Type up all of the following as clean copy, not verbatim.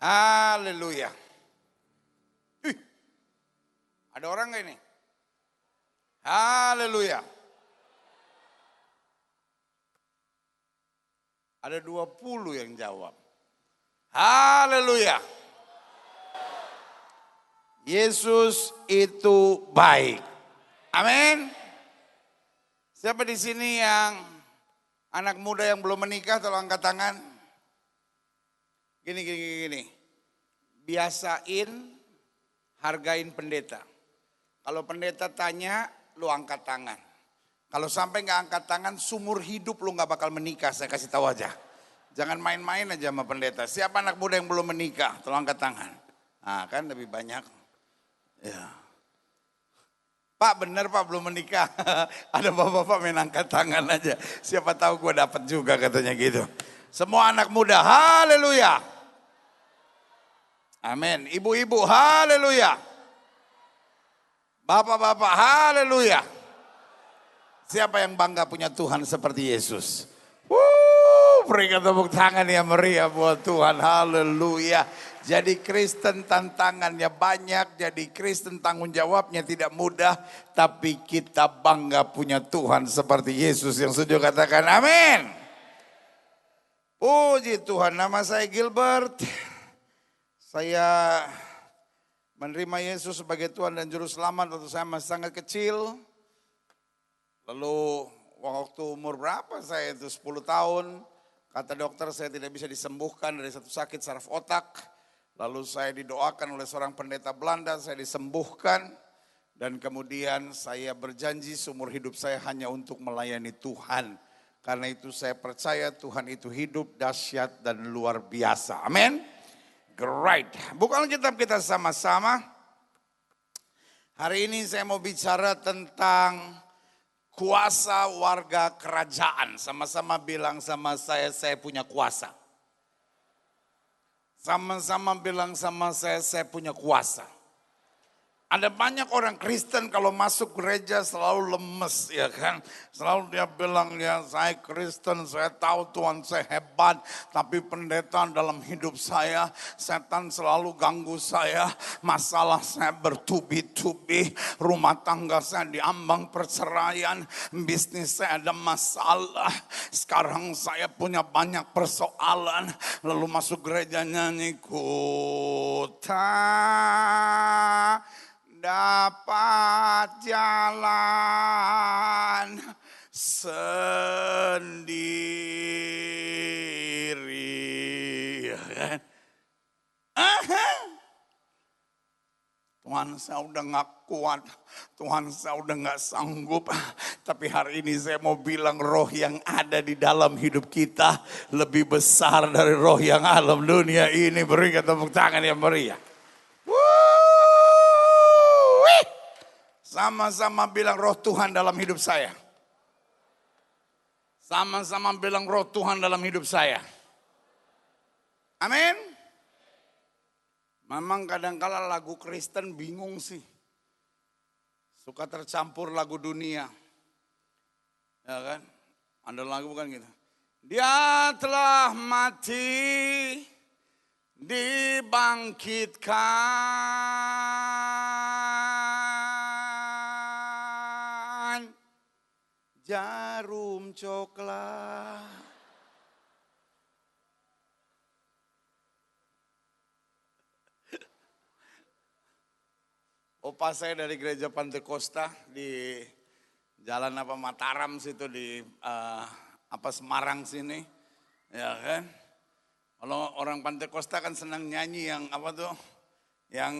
Haleluya. Ada orang gak ini? Haleluya. Ada 20 yang jawab. Haleluya. Yesus itu baik. Amin. Siapa di sini yang anak muda yang belum menikah, tolong angkat tangan. Gini. Biasain hargain pendeta. Kalau pendeta tanya, lu angkat tangan. Kalau sampai gak angkat tangan, seumur hidup lu gak bakal menikah, saya kasih tahu aja. Jangan main-main aja sama pendeta. Siapa anak muda yang belum menikah? Tolong angkat tangan. Nah kan lebih banyak. Ya. Pak bener Pak belum menikah. Ada bapak-bapak main angkat tangan aja. Siapa tahu gue dapat juga katanya gitu. Semua anak muda, haleluya. Amin. Ibu-ibu, haleluya. Bapak-bapak, haleluya. Siapa yang bangga punya Tuhan seperti Yesus? Berikan tepuk tangan yang meriah buat Tuhan, haleluya. Jadi Kristen tantangannya banyak, jadi Kristen tanggung jawabnya tidak mudah. Tapi kita bangga punya Tuhan seperti Yesus, yang setuju katakan amin. Puji Tuhan, nama saya Gilbert. Saya menerima Yesus sebagai Tuhan dan Juru Selamat waktu saya masih sangat kecil. Lalu waktu umur berapa saya itu 10 tahun. Kata dokter saya tidak bisa disembuhkan dari satu sakit saraf otak. Lalu saya didoakan oleh seorang pendeta Belanda, saya disembuhkan. Dan kemudian saya berjanji seumur hidup saya hanya untuk melayani Tuhan. Karena itu saya percaya Tuhan itu hidup, dahsyat dan luar biasa. Amin. Great. Buka Alkitab kita sama-sama. Hari ini saya mau bicara tentang kuasa warga kerajaan. Sama-sama bilang sama saya punya kuasa. Sama-sama bilang sama saya punya kuasa. Ada banyak orang Kristen kalau masuk gereja selalu lemes, ya kan. Selalu dia bilang, ya saya Kristen, saya tahu Tuhan saya hebat. Tapi pendeta dalam hidup saya, setan selalu ganggu saya. Masalah saya bertubi-tubi, rumah tangga saya diambang perceraian, bisnis saya ada masalah. Sekarang saya punya banyak persoalan. Lalu masuk gereja nyanyi, ku dapat jalan sendiri, ya kan? Tuhan saya udah gak kuat, Tuhan saya udah gak sanggup. Tapi hari ini saya mau bilang roh yang ada di dalam hidup kita lebih besar dari roh yang alam dunia ini. Berikan tepuk tangan yang meriah. Sama-sama bilang roh Tuhan dalam hidup saya. Sama-sama bilang roh Tuhan dalam hidup saya. Amin. Memang kadang-kala lagu Kristen bingung sih. Suka tercampur lagu dunia. Ya kan? Ada lagu kan gitu. Dia telah mati, dibangkitkan. Jarum coklat. Opa saya dari gereja Pantekosta di Jalan Mataram situ di Semarang sini. Ya kan? Kalau orang Pantekosta kan senang nyanyi yang Yang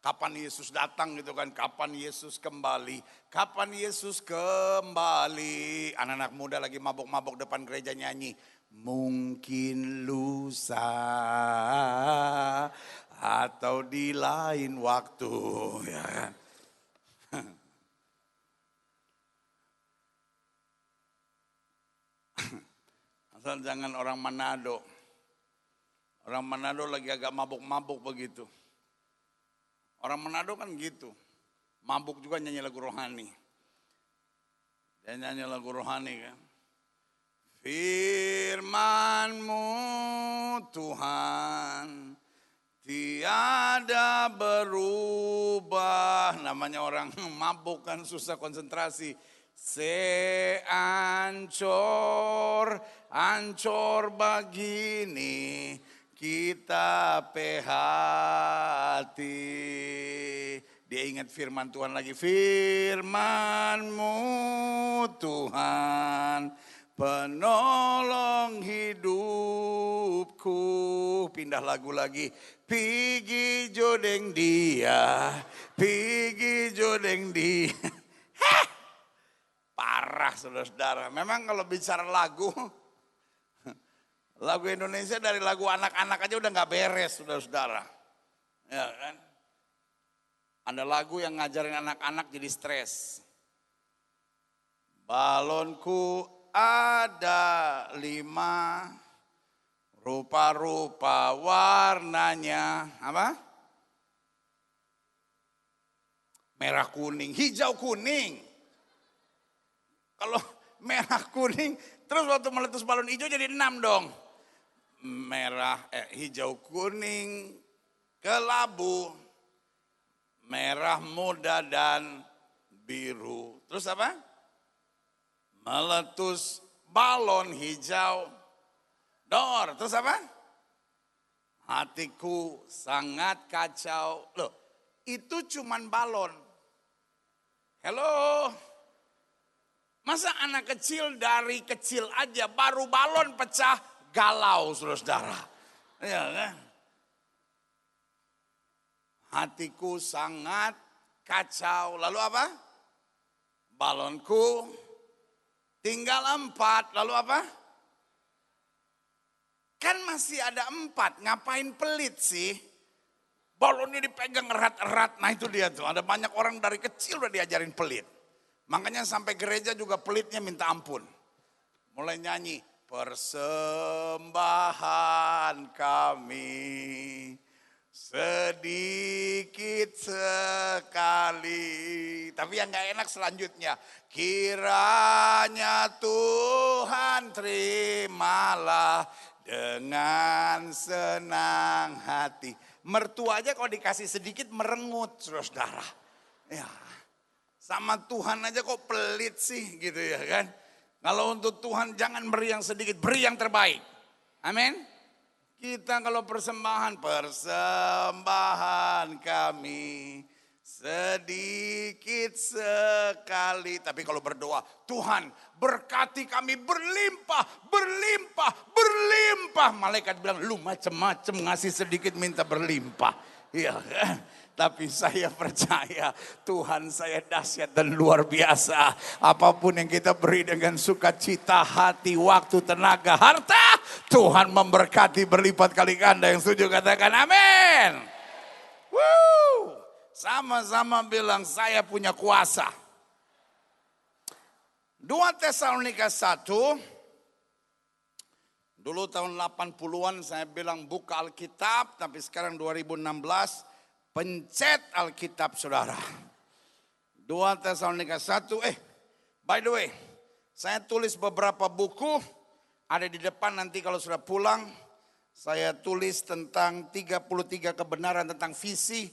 kapan Yesus datang gitu kan, kapan Yesus kembali, kapan Yesus kembali. Anak-anak muda lagi mabok-mabok depan gereja nyanyi, mungkin lusa atau di lain waktu, ya kan. Asal jangan orang Manado. Orang Manado lagi agak mabuk-mabuk begitu. Orang Manado kan gitu. Mabuk juga nyanyi lagu rohani. Dia nyanyi lagu rohani kan. Firman-Mu Tuhan tiada berubah. Namanya orang mabuk kan susah konsentrasi. Ancor, ancor begini kita hati. Dia ingat firman Tuhan lagi. Firman-Mu Tuhan, penolong hidupku. Pindah lagu lagi. Pigi jodeng dia, pigi jodeng dia. Parah saudara-saudara. Memang kalau bicara lagu, lagu Indonesia dari lagu anak-anak aja udah gak beres saudara-saudara. Ya kan? Ada lagu yang ngajarin anak-anak jadi stres. Balonku ada 5, rupa-rupa warnanya. Apa? Merah kuning, hijau kuning. Kalau merah kuning, terus waktu meletus balon hijau jadi 6 dong. Hijau kuning, kelabu, merah muda dan biru. Terus apa? Meletus balon hijau, dor. Terus apa? Hatiku sangat kacau. Loh, itu cuman balon. Hello? Masa anak kecil dari kecil aja baru balon pecah galau saudara-saudara. Ya kan? Hatiku sangat kacau. Lalu apa? Balonku tinggal 4. Lalu apa? Kan masih ada 4. Ngapain pelit sih? Balonnya dipegang erat-erat. Nah itu dia tuh. Ada banyak orang dari kecil udah diajarin pelit. Makanya sampai gereja juga pelitnya minta ampun. Mulai nyanyi. Persembahan kami sedikit sekali. Tapi yang gak enak selanjutnya. Kiranya Tuhan terimalah dengan senang hati. Mertua aja kalau dikasih sedikit merengut saudara. Ya, sama Tuhan aja kok pelit sih gitu ya kan. Kalau untuk Tuhan jangan beri yang sedikit, beri yang terbaik. Amin. Kita kalau persembahan kami sedikit sekali. Tapi kalau berdoa, Tuhan berkati kami berlimpah, berlimpah, berlimpah. Malaikat bilang, lu macem-macem ngasih sedikit minta berlimpah. Iya kan? Tapi saya percaya Tuhan saya dahsyat dan luar biasa. Apapun yang kita beri dengan sukacita, hati, waktu, tenaga, harta, Tuhan memberkati berlipat kali ganda. Yang setuju katakan amin. Woo. Sama-sama bilang saya punya kuasa. 2 Tesalonika 1. Dulu tahun 80-an saya bilang buka Alkitab, tapi sekarang 2016 pencet Alkitab saudara. 2 Tesalonika 1. By the way, saya tulis beberapa buku. Ada di depan nanti kalau sudah pulang. Saya tulis tentang 33 kebenaran tentang visi.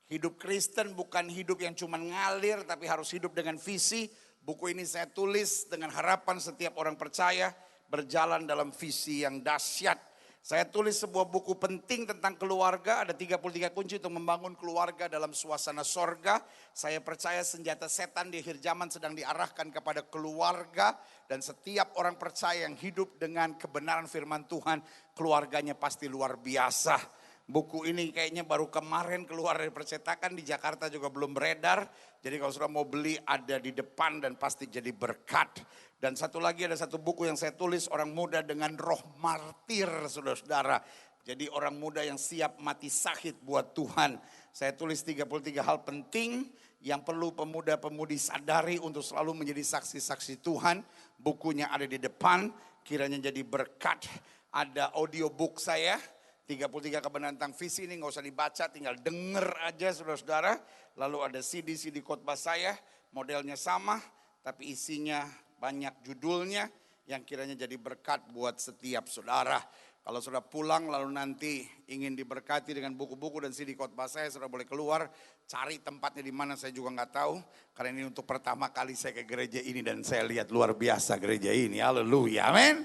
Hidup Kristen bukan hidup yang cuma ngalir, tapi harus hidup dengan visi. Buku ini saya tulis dengan harapan setiap orang percaya berjalan dalam visi yang dahsyat. Saya tulis sebuah buku penting tentang keluarga, ada 33 kunci untuk membangun keluarga dalam suasana sorga. Saya percaya senjata setan di akhir zaman sedang diarahkan kepada keluarga. Dan setiap orang percaya yang hidup dengan kebenaran firman Tuhan, keluarganya pasti luar biasa. Buku ini kayaknya baru kemarin keluar dari percetakan, di Jakarta juga belum beredar. Jadi kalau sudah mau beli ada di depan dan pasti jadi berkat. Dan satu lagi ada satu buku yang saya tulis, orang muda dengan roh martir saudara-saudara. Jadi orang muda yang siap mati sakit buat Tuhan. Saya tulis 33 hal penting yang perlu pemuda-pemudi sadari untuk selalu menjadi saksi-saksi Tuhan. Bukunya ada di depan, kiranya jadi berkat. Ada audiobook saya. 33 kebenaran tentang visi ini gak usah dibaca, tinggal denger aja saudara-saudara. Lalu ada CD khotbah saya, modelnya sama tapi isinya banyak judulnya yang kiranya jadi berkat buat setiap saudara. Kalau sudah pulang lalu nanti ingin diberkati dengan buku-buku dan CD khotbah saya, sudah boleh keluar. Cari tempatnya di mana saya juga nggak tahu. Karena ini untuk pertama kali saya ke gereja ini dan saya lihat luar biasa gereja ini. Haleluya, amin.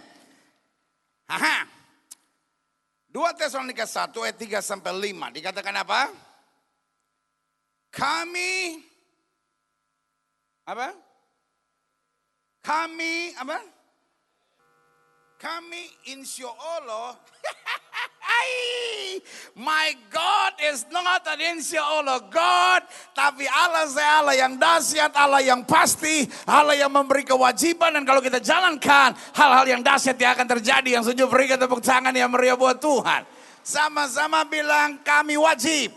2 Tesalonika 1 ayat 3 sampai 5 dikatakan apa? Kami apa? Kami insya Allah, my God is not an insya Allah God, tapi Allah saya Allah yang dahsyat, Allah yang pasti, Allah yang memberi kewajiban, dan kalau kita jalankan hal-hal yang dahsyat yang akan terjadi. Yang setuju berikan tepuk tangan yang meriah buat Tuhan. Sama-sama bilang kami wajib.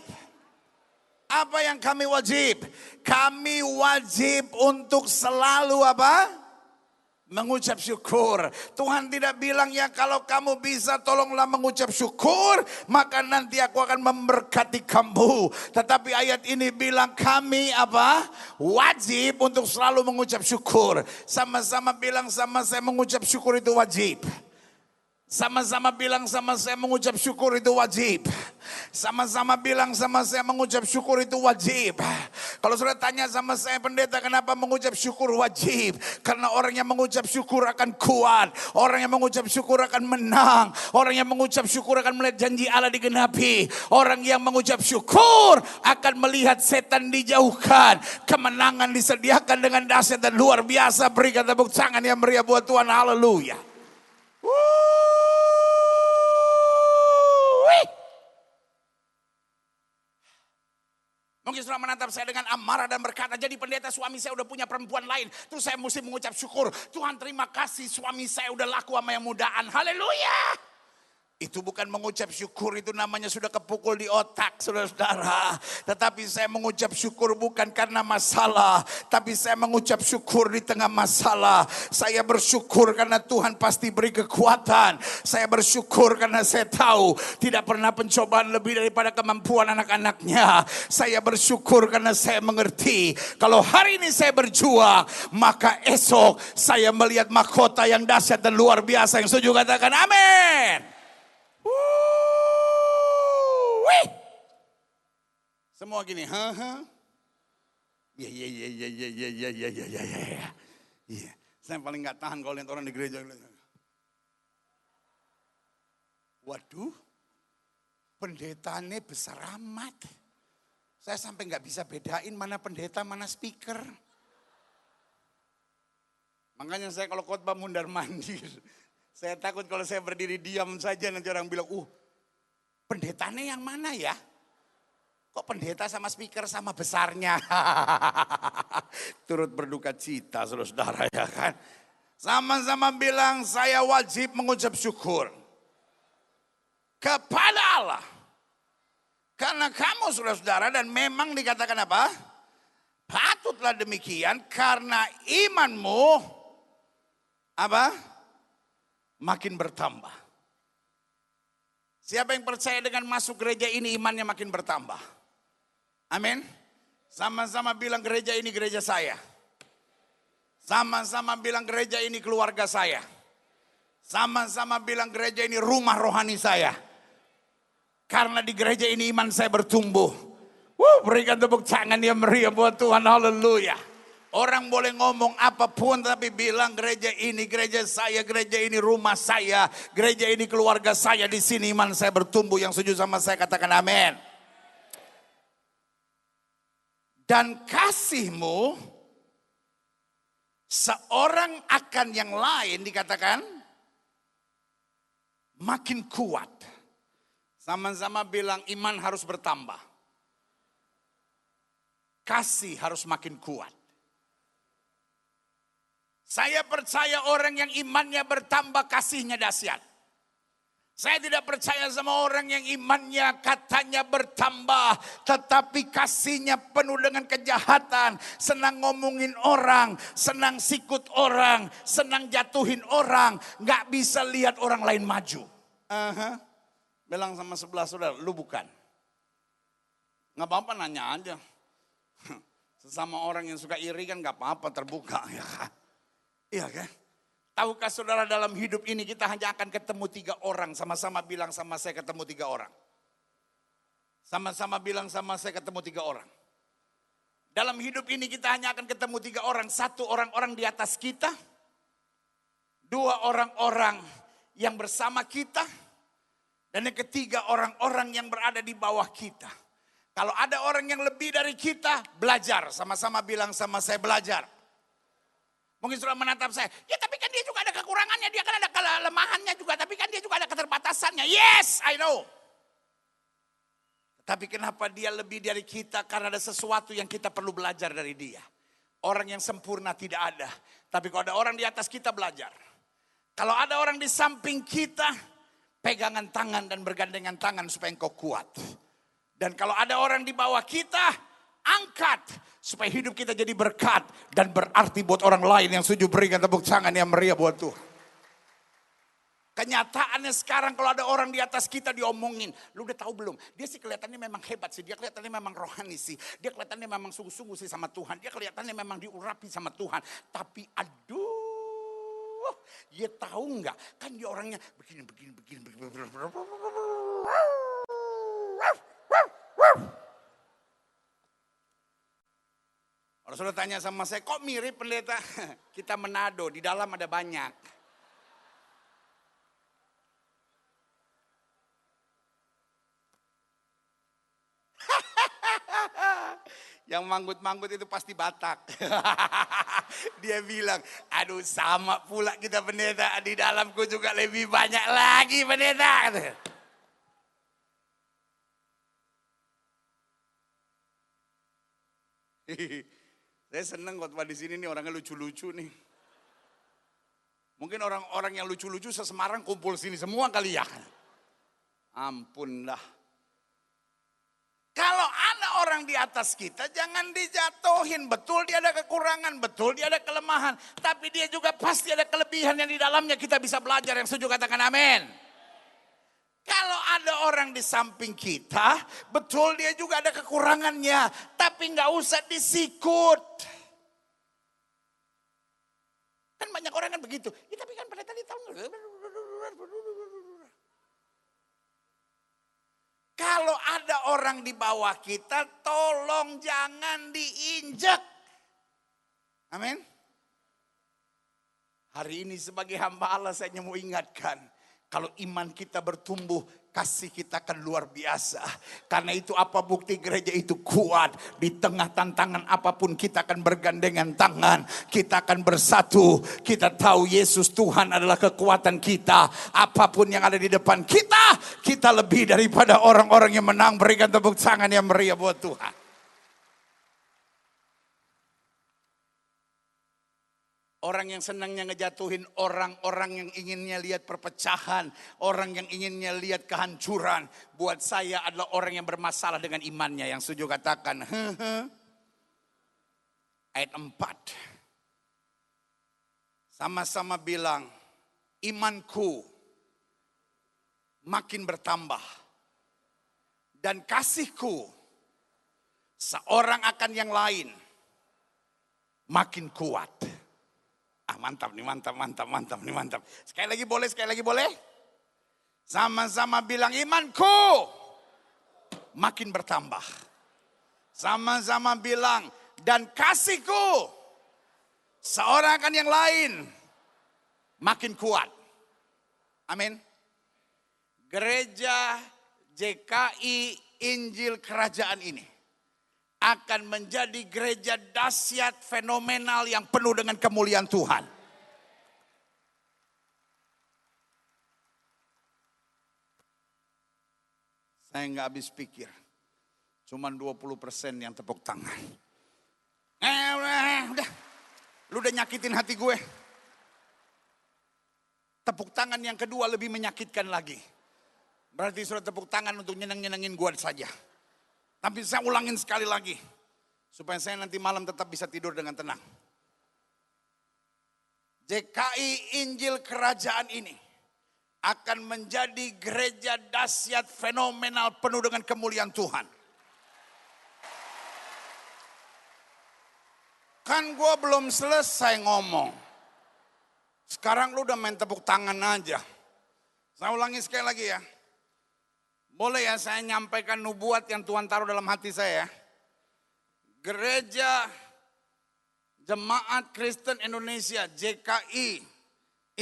Apa yang kami wajib? Kami wajib untuk selalu apa? Mengucap syukur. Tuhan tidak bilang ya kalau kamu bisa tolonglah mengucap syukur, maka nanti aku akan memberkati kamu. Tetapi ayat ini bilang kami apa? Wajib untuk selalu mengucap syukur. Sama-sama bilang sama saya, mengucap syukur itu wajib. Sama-sama bilang sama saya, mengucap syukur itu wajib. Sama-sama bilang sama saya, mengucap syukur itu wajib. Kalau sudah tanya sama saya, pendeta kenapa mengucap syukur wajib? Karena orang yang mengucap syukur akan kuat. Orang yang mengucap syukur akan menang. Orang yang mengucap syukur akan melihat janji Allah digenapi. Orang yang mengucap syukur akan melihat setan dijauhkan. Kemenangan disediakan dengan dahsyat dan luar biasa. Berikan tepuk tangan yang meriah buat Tuhan. Haleluya. Mungkin sudah menatap saya dengan amarah dan berkata, jadi pendeta suami saya udah punya perempuan lain, terus saya mesti mengucap syukur. Tuhan terima kasih suami saya udah laku sama yang mudaan. Haleluya. Itu bukan mengucap syukur, itu namanya sudah kepukul di otak saudara-saudara. Tetapi saya mengucap syukur bukan karena masalah, tapi saya mengucap syukur di tengah masalah. Saya bersyukur karena Tuhan pasti beri kekuatan. Saya bersyukur karena saya tahu tidak pernah pencobaan lebih daripada kemampuan anak-anaknya. Saya bersyukur karena saya mengerti kalau hari ini saya berjuang, maka esok saya melihat mahkota yang dahsyat dan luar biasa. Yang setuju katakan amin. Semua gini, iya. Saya paling nggak tahan kalau lihat orang di gereja. Waduh, pendetanya besar amat. Saya sampai nggak bisa bedain mana pendeta, mana speaker. Makanya saya kalau khotbah mundar mandir. Saya takut kalau saya berdiri diam saja nanti orang bilang, pendetanya yang mana ya? Kok pendeta sama speaker sama besarnya? Turut berduka cita saudara-saudara ya kan. Sama-sama bilang saya wajib mengucap syukur kepada Allah. Karena kamu saudara-saudara, dan memang dikatakan apa? Patutlah demikian karena imanmu apa? Makin bertambah. Siapa yang percaya dengan masuk gereja ini imannya makin bertambah? Amin. Sama-sama bilang gereja ini gereja saya. Sama-sama bilang gereja ini keluarga saya. Sama-sama bilang gereja ini rumah rohani saya. Karena di gereja ini iman saya bertumbuh. Berikan tepuk tangan yang meriah buat Tuhan. Haleluya. Orang boleh ngomong apapun tapi bilang gereja ini rumah saya, gereja ini keluarga saya, di sini iman saya bertumbuh. Yang setuju sama saya katakan amin. Dan kasihmu seorang akan yang lain dikatakan makin kuat. Sama-sama bilang iman harus bertambah. Kasih harus makin kuat. Saya percaya orang yang imannya bertambah kasihnya dahsyat. Saya tidak percaya sama orang yang imannya katanya bertambah tetapi kasihnya penuh dengan kejahatan. Senang ngomongin orang, senang sikut orang, senang jatuhin orang. Gak bisa lihat orang lain maju. Bilang sama sebelah saudara, lu bukan. Gak apa-apa nanya aja. Sesama orang yang suka iri kan gak apa-apa terbuka ya kan. Iya kan? Tahukah saudara, dalam hidup ini kita hanya akan ketemu 3 orang. Sama-sama bilang sama saya, ketemu 3 orang. Sama-sama bilang sama saya, ketemu 3 orang. Dalam hidup ini kita hanya akan ketemu 3 orang. 1, orang-orang di atas kita. 2, orang-orang yang bersama kita. Dan yang ketiga, orang-orang yang berada di bawah kita. Kalau ada orang yang lebih dari kita, belajar. Sama-sama bilang sama saya, belajar. Mungkin sudah menatap saya, ya tapi kan dia juga ada kekurangannya, dia kan ada kelemahannya juga, tapi kan dia juga ada keterbatasannya. Yes, I know. Tapi kenapa dia lebih dari kita? Karena ada sesuatu yang kita perlu belajar dari dia. Orang yang sempurna tidak ada. Tapi kalau ada orang di atas kita, belajar. Kalau ada orang di samping kita, pegangan tangan dan bergandengan tangan supaya engkau kuat. Dan kalau ada orang di bawah kita, angkat supaya hidup kita jadi berkat dan berarti buat orang lain. Yang setuju berikan tepuk tangan yang meriah buat Tuhan. Kenyataannya sekarang kalau ada orang di atas kita diomongin, lu udah tahu belum? Dia sih kelihatannya memang hebat sih, dia kelihatannya memang rohani sih, dia kelihatannya memang sungguh-sungguh sih sama Tuhan, dia kelihatannya memang diurapi sama Tuhan. Tapi aduh, dia tahu nggak? Kan dia orangnya begini. Orang sudah tanya sama saya, kok mirip pendeta? Kita Manado, di dalam ada banyak. Yang manggut-manggut itu pasti Batak. Dia bilang, aduh sama pula kita pendeta. Di dalamku juga lebih banyak lagi pendeta. Saya seneng khotbah di sini nih, orangnya lucu-lucu nih. Mungkin orang-orang yang lucu-lucu se-Semarang kumpul sini semua kali ya. Ampun dah. Kalau ada orang di atas kita, jangan dijatuhin. Betul dia ada kekurangan, betul dia ada kelemahan. Tapi dia juga pasti ada kelebihan yang di dalamnya kita bisa belajar. Yang setuju katakan amin. Kalau ada orang di samping kita, betul dia juga ada kekurangannya. Tapi nggak usah disikut. Kan banyak orang kan begitu. Ya tapi kan pendeta di tahun. Kalau ada orang di bawah kita, tolong jangan diinjek. Amin. Hari ini sebagai hamba Allah saya mau ingatkan. Kalau iman kita bertumbuh, kasih kita akan luar biasa. Karena itu apa bukti gereja itu kuat. Di tengah tantangan apapun kita akan bergandengan tangan. Kita akan bersatu. Kita tahu Yesus Tuhan adalah kekuatan kita. Apapun yang ada di depan kita, kita lebih daripada orang-orang yang menang. Berikan tepuk tangan yang meriah buat Tuhan. Orang yang senangnya ngejatuhin orang-orang yang inginnya lihat perpecahan. Orang yang inginnya lihat kehancuran. Buat saya adalah orang yang bermasalah dengan imannya. Yang setuju katakan. Ayat 4. Sama-sama bilang. Imanku makin bertambah. Dan kasihku seorang akan yang lain makin kuat. Mantap nih, mantap. Sekali lagi boleh? Sama-sama bilang imanku makin bertambah. Sama-sama bilang dan kasihku seorang akan yang lain makin kuat. Amin. Gereja JKI Injil Kerajaan ini akan menjadi gereja dahsyat fenomenal yang penuh dengan kemuliaan Tuhan. Saya nggak habis pikir. Cuman 20% yang tepuk tangan. Udah. Lu udah nyakitin hati gue. Tepuk tangan yang kedua lebih menyakitkan lagi. Berarti sudah tepuk tangan untuk nyeneng-nyenengin gue saja. Tapi saya ulangin sekali lagi. Supaya saya nanti malam tetap bisa tidur dengan tenang. JKI Injil Kerajaan ini akan menjadi gereja dahsyat fenomenal penuh dengan kemuliaan Tuhan. Kan gue belum selesai ngomong. Sekarang lu udah main tepuk tangan aja. Saya ulangi sekali lagi ya. Boleh ya saya nyampaikan nubuat yang Tuhan taruh dalam hati saya. Gereja Jemaat Kristen Indonesia, JKI,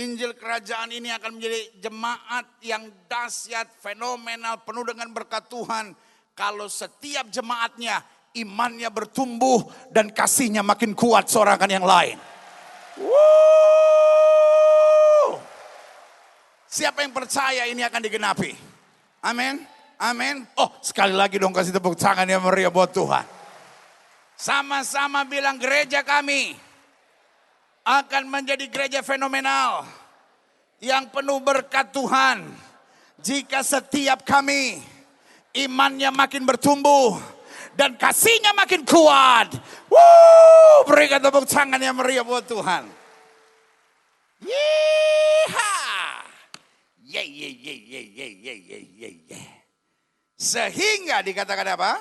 Injil Kerajaan ini akan menjadi jemaat yang dahsyat, fenomenal, penuh dengan berkat Tuhan. Kalau setiap jemaatnya imannya bertumbuh dan kasihnya makin kuat seorang yang lain. Woo! Siapa yang percaya ini akan digenapi? Amin, amin. Oh, sekali lagi dong kasih tepuk tangan yang meriah buat Tuhan. Sama-sama bilang gereja kami akan menjadi gereja fenomenal yang penuh berkat Tuhan. Jika setiap kami imannya makin bertumbuh dan kasihnya makin kuat. Woo! Berikan tepuk tangan yang meriah buat Tuhan. Yeeha! Ye ye ye ye ye ye ye ye ye. Sehingga dikatakan apa?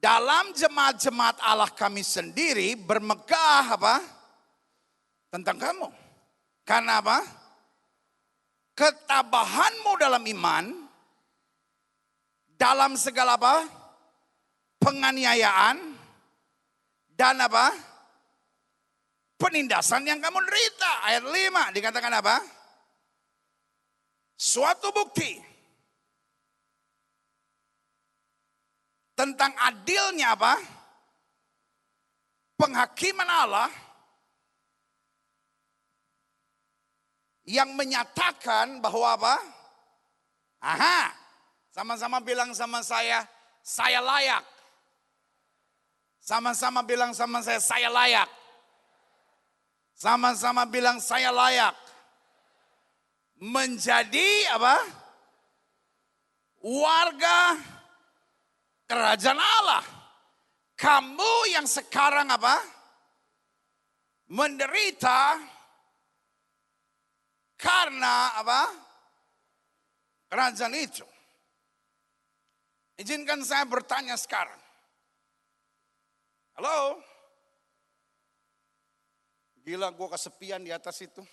Dalam jemaat-jemaat Allah kami sendiri bermegah apa? Tentang kamu. Karena apa? Ketabahanmu dalam iman, dalam segala apa? Penganiayaan, dan apa? Penindasan yang kamu derita. Ayat 5 dikatakan apa? Suatu bukti tentang adilnya apa? Penghakiman Allah yang menyatakan bahwa apa? Aha, sama-sama bilang sama saya layak. Sama-sama bilang sama saya layak. Sama-sama bilang saya layak. Menjadi apa? Warga Kerajaan Allah. Kamu yang sekarang apa? Menderita karena apa? Kerajaan itu. Izinkan saya bertanya sekarang. Halo? Gila gue kesepian di atas itu.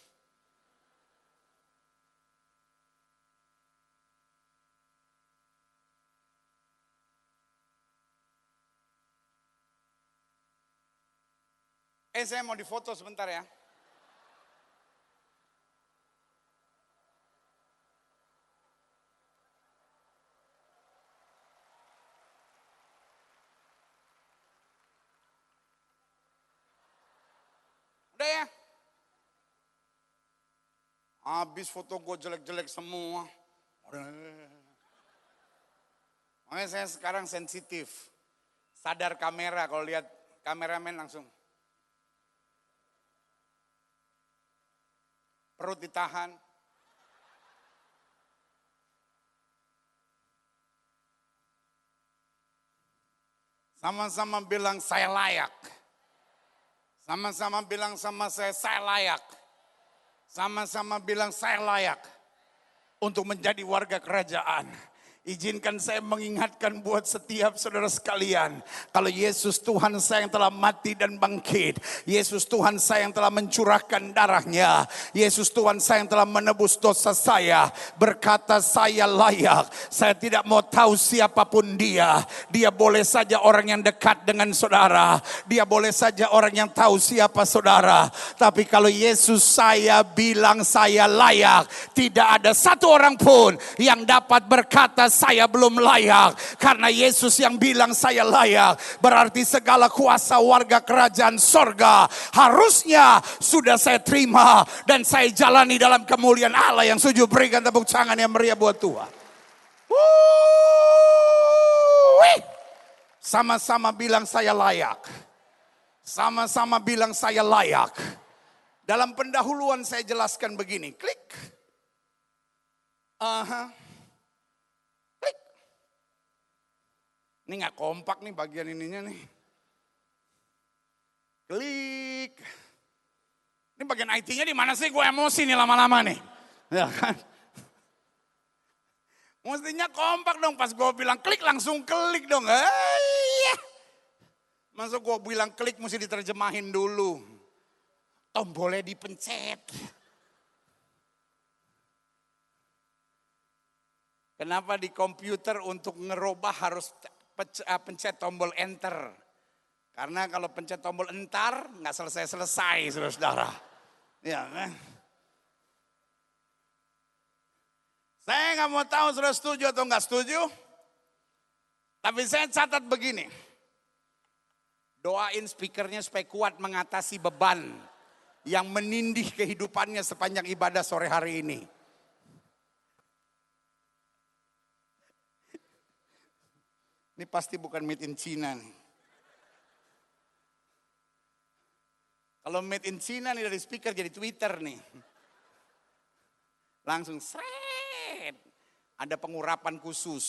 Saya mau difoto sebentar ya. Udah ya. Habis foto gue jelek-jelek semua. Makanya saya sekarang sensitif. Sadar kamera, kalau lihat kameramen langsung. Perut ditahan. Sama-sama bilang saya layak. Sama-sama bilang sama saya layak. Sama-sama bilang saya layak untuk menjadi warga kerajaan. Izinkan saya mengingatkan buat setiap saudara sekalian. Kalau Yesus Tuhan saya yang telah mati dan bangkit. Yesus Tuhan saya yang telah mencurahkan darahnya. Yesus Tuhan saya yang telah menebus dosa saya. Berkata saya layak. Saya tidak mau tahu siapapun dia. Dia boleh saja orang yang dekat dengan saudara. Dia boleh saja orang yang tahu siapa saudara. Tapi kalau Yesus saya bilang saya layak. Tidak ada satu orang pun yang dapat berkata saya belum layak. Karena Yesus yang bilang saya layak, berarti segala kuasa warga kerajaan sorga harusnya sudah saya terima dan saya jalani dalam kemuliaan Allah yang sujud. Berikan tepuk tangan yang meriah buat Tuhan. Sama-sama bilang saya layak. Sama-sama bilang saya layak. Dalam pendahuluan saya jelaskan begini, klik. Klik. Ini gak kompak nih bagian ininya nih. Klik. Ini bagian IT-nya di mana sih? Gue emosi nih lama-lama nih. Ya kan? Mestinya kompak dong, pas gue bilang klik langsung klik dong. Masa gue bilang klik mesti diterjemahin dulu. tombolnya dipencet. Kenapa di komputer untuk ngerubah harus pencet tombol enter? Karena kalau pencet tombol entar nggak selesai-selesai, saudara-saudara. Ya kan? Saya nggak mau tahu saudara setuju atau nggak setuju. Tapi saya catat begini. Doain speakernya supaya kuat mengatasi beban yang menindih kehidupannya sepanjang ibadah sore hari ini. Ini pasti bukan made in China nih. Kalau made in China nih dari speaker jadi Twitter nih. Langsung seret. Ada pengurapan khusus.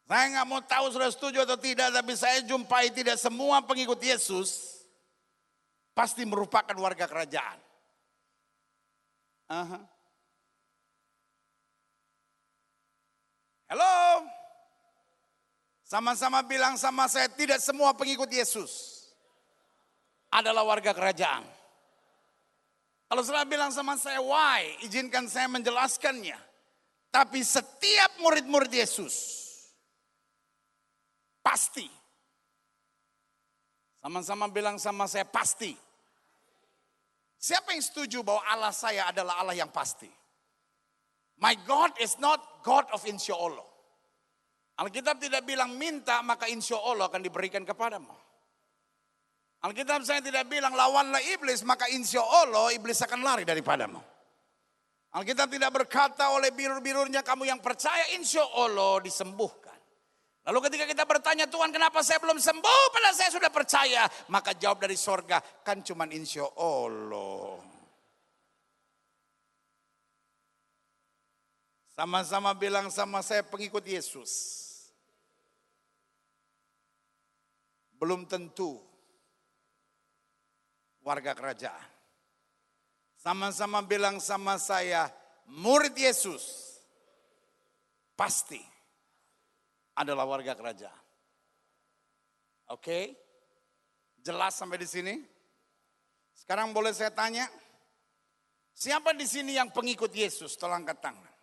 Saya nggak mau tahu sudah setuju atau tidak, tapi saya jumpai tidak semua pengikut Yesus pasti merupakan warga kerajaan. Halo? Sama-sama bilang sama saya, tidak semua pengikut Yesus adalah warga kerajaan. Kalau saudara bilang sama saya, why? Izinkan saya menjelaskannya. Tapi setiap murid-murid Yesus, pasti. Sama-sama bilang sama saya, pasti. Siapa yang setuju bahwa Allah saya adalah Allah yang pasti? My God is not God of insya Allah. Alkitab tidak bilang minta maka insya Allah akan diberikan kepadamu. Alkitab saya tidak bilang lawanlah iblis maka insya Allah iblis akan lari daripadamu. Alkitab tidak berkata oleh birur-birurnya kamu yang percaya insya Allah disembuhkan. Lalu ketika kita bertanya Tuhan kenapa saya belum sembuh padahal saya sudah percaya. Maka jawab dari sorga kan cuman insya Allah. Sama-sama bilang sama saya pengikut Yesus. Belum tentu warga kerajaan. Sama-sama bilang sama saya, murid Yesus pasti adalah warga kerajaan. Oke? Jelas sampai di sini? Sekarang boleh saya tanya, siapa di sini yang pengikut Yesus? Tolong angkat tangan.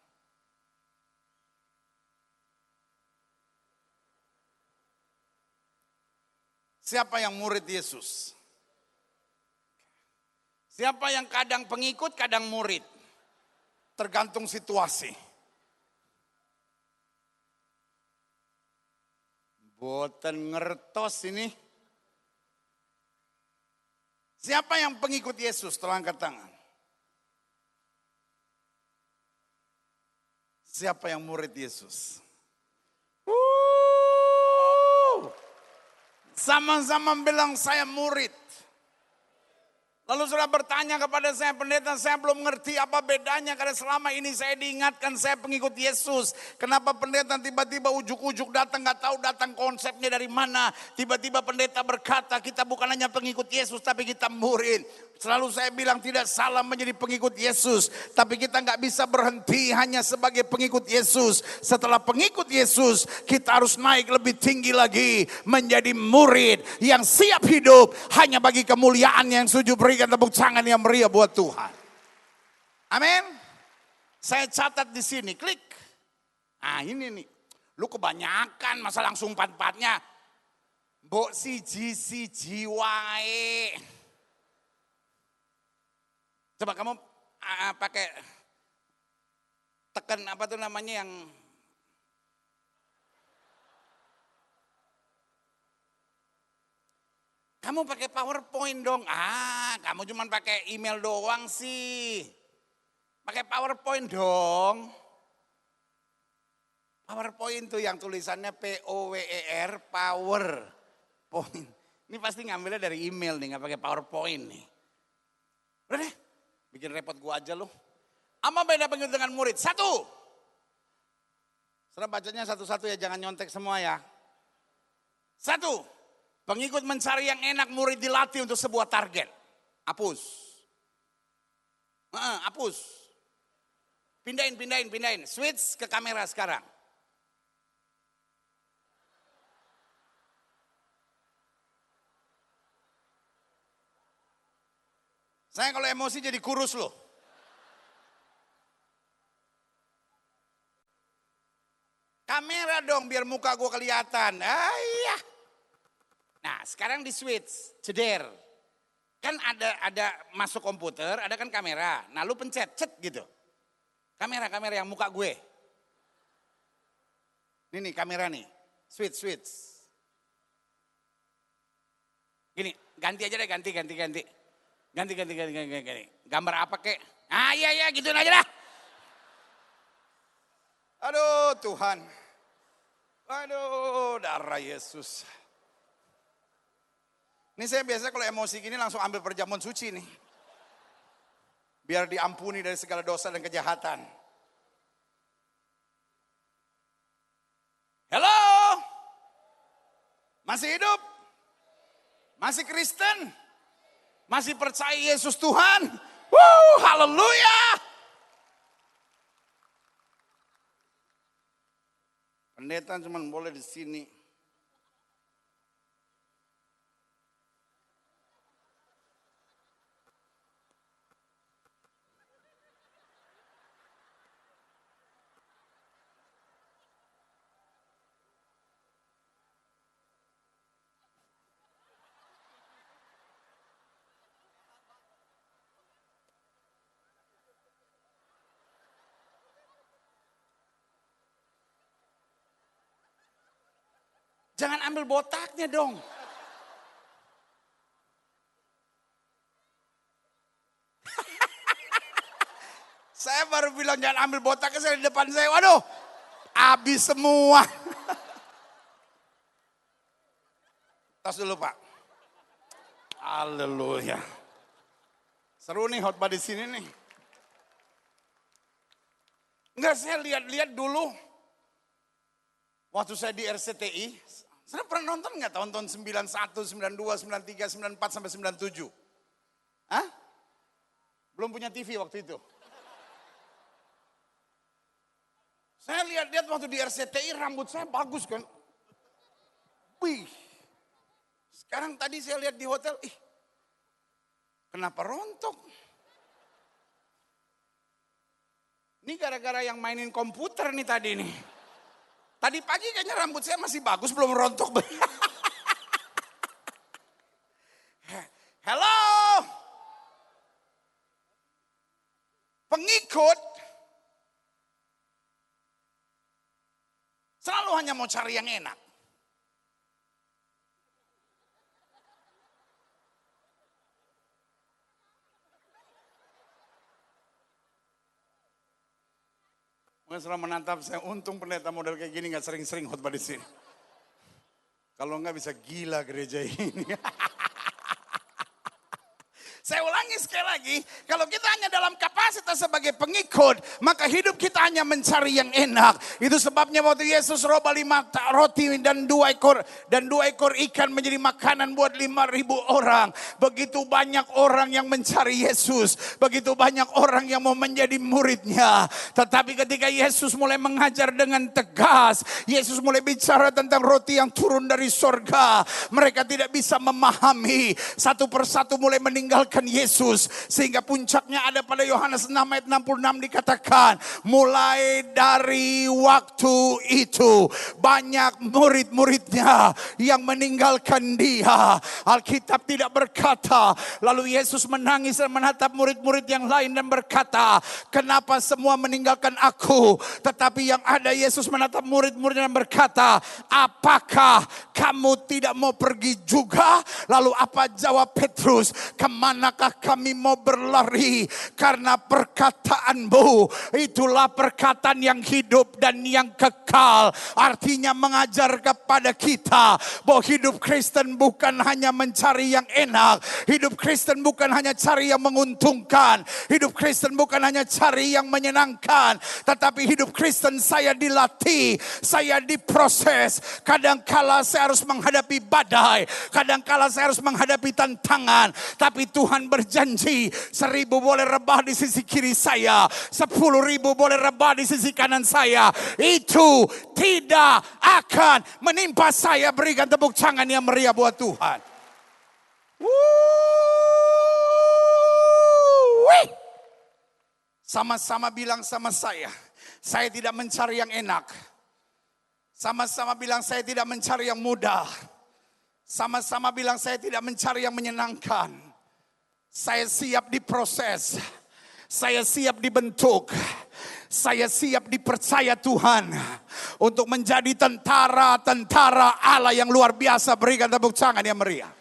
Siapa yang murid Yesus? Siapa yang kadang pengikut, kadang murid? Tergantung situasi. Boten ngertos ini. Siapa yang pengikut Yesus? Tolong angkat tangan. Siapa yang murid Yesus? Sama-sama bilang saya murid. Lalu sudah bertanya kepada saya pendeta, saya belum ngerti apa bedanya karena selama ini saya diingatkan saya pengikut Yesus. Kenapa pendeta tiba-tiba ujuk-ujuk datang gak tahu datang konsepnya dari mana. Tiba-tiba pendeta berkata kita bukan hanya pengikut Yesus tapi kita murid. Selalu saya bilang tidak salah menjadi pengikut Yesus. Tapi kita gak bisa berhenti hanya sebagai pengikut Yesus. Setelah pengikut Yesus kita harus naik lebih tinggi lagi. Menjadi murid yang siap hidup hanya bagi kemuliaan yang sujud berikan tepuk tangan yang meriah buat Tuhan. Amin. Saya catat di sini, klik. Nah ini nih, lu kebanyakan masa langsung empat-empatnya. Mbok siji wae. Coba kamu pakai tekan apa tuh namanya yang kamu pakai PowerPoint dong. Kamu cuma pakai email doang sih. Pakai PowerPoint dong. PowerPoint tuh yang tulisannya POWER, PowerPoint. Ini pasti ngambilnya dari email nih, nggak pakai PowerPoint nih. Udah deh, bikin repot gua aja loh. Apa beda pengikut dengan murid? Satu. Saudara bacanya satu-satu ya, jangan nyontek semua ya. Satu. Pengikut mencari yang enak, murid dilatih untuk sebuah target. Hapus. Hapus. Pindahin. Switch ke kamera sekarang. Saya kalau emosi jadi kurus loh. Kamera dong biar muka gue kelihatan. Iya. Nah sekarang di switch, ceder. Kan ada masuk komputer, ada kan kamera. Nah lu pencet, cet gitu. Kamera yang muka gue. Ini nih kamera nih, switch. Gini, ganti aja deh, ganti. Ganti. Gambar apa kek? Ah iya gituin aja dah. Aduh Tuhan. Aduh darah Yesus. Ini saya biasa kalau emosi gini langsung ambil perjamuan suci nih. Biar diampuni dari segala dosa dan kejahatan. Halo? Masih hidup? Masih Kristen? Masih percaya Yesus Tuhan? Haleluya! Pendeta cuma boleh di sini. Jangan ambil botaknya dong. Saya baru bilang jangan ambil botaknya, saya di depan saya. Waduh, habis semua. Tas dulu Pak. Haleluya. Seru nih khotbah di sini nih. Enggak, saya lihat dulu. Waktu saya di RCTI, saya pernah nonton nggak tahun-tahun 91, 92, 93, 94 sampai 97? Hah? Belum punya TV waktu itu. Saya lihat waktu di RCTI rambut saya bagus kan. Wih. Sekarang tadi saya lihat di hotel, kenapa rontok? Ini gara-gara yang mainin komputer nih tadi nih. Tadi pagi kayaknya rambut saya masih bagus, belum rontok. Halo? Pengikut selalu hanya mau cari yang enak. Selalu menatap saya, untung pendeta model kayak gini gak sering-sering khotbah di sini. Kalau enggak bisa gila gereja ini. Saya ulangi sekali lagi, kalau kita hanya dalam kapasitas sebagai pengikut, maka hidup kita hanya mencari yang enak. Itu sebabnya waktu Yesus roba 5 roti dan 2 ekor ikan menjadi makanan buat 5.000 orang. Begitu banyak orang yang mencari Yesus, begitu banyak orang yang mau menjadi muridnya. Tetapi ketika Yesus mulai mengajar dengan tegas, Yesus mulai bicara tentang roti yang turun dari sorga, mereka tidak bisa memahami. Satu persatu mulai meninggalkan Yesus, sehingga puncaknya ada pada Yohanes 6 ayat 66 dikatakan, mulai dari waktu itu banyak murid-muridnya yang meninggalkan dia. Alkitab tidak berkata, lalu Yesus menangis dan menatap murid-murid yang lain dan berkata, kenapa semua meninggalkan aku? Tetapi yang ada Yesus menatap murid-murid dan berkata, apakah kamu tidak mau pergi juga? Lalu apa jawab Petrus? Kemanakah kami mau berlari? Karena perkataanmu itulah perkataan yang hidup dan yang kekal. Artinya mengajar kepada kita bahwa hidup Kristen bukan hanya mencari yang enak. Hidup Kristen bukan hanya cari yang menguntungkan. Hidup Kristen bukan hanya cari yang menyenangkan. Tetapi hidup Kristen saya dilatih, saya diproses. Kadangkala saya harus menghadapi badai, kadangkala saya harus menghadapi tantangan. Tapi Tuhan berjanji, 1.000 boleh rebah di sisi kiri saya, 10.000 boleh rebah di sisi kanan saya, itu tidak akan menimpa saya. Berikan tepuk tangan yang meriah buat Tuhan. Sama-sama bilang sama saya tidak mencari yang enak. Sama-sama bilang saya tidak mencari yang mudah. Sama-sama bilang saya tidak mencari yang menyenangkan. Saya siap diproses. Saya siap dibentuk. Saya siap dipercaya Tuhan untuk menjadi tentara-tentara Allah yang luar biasa. Berikan tepuk tangan yang meriah.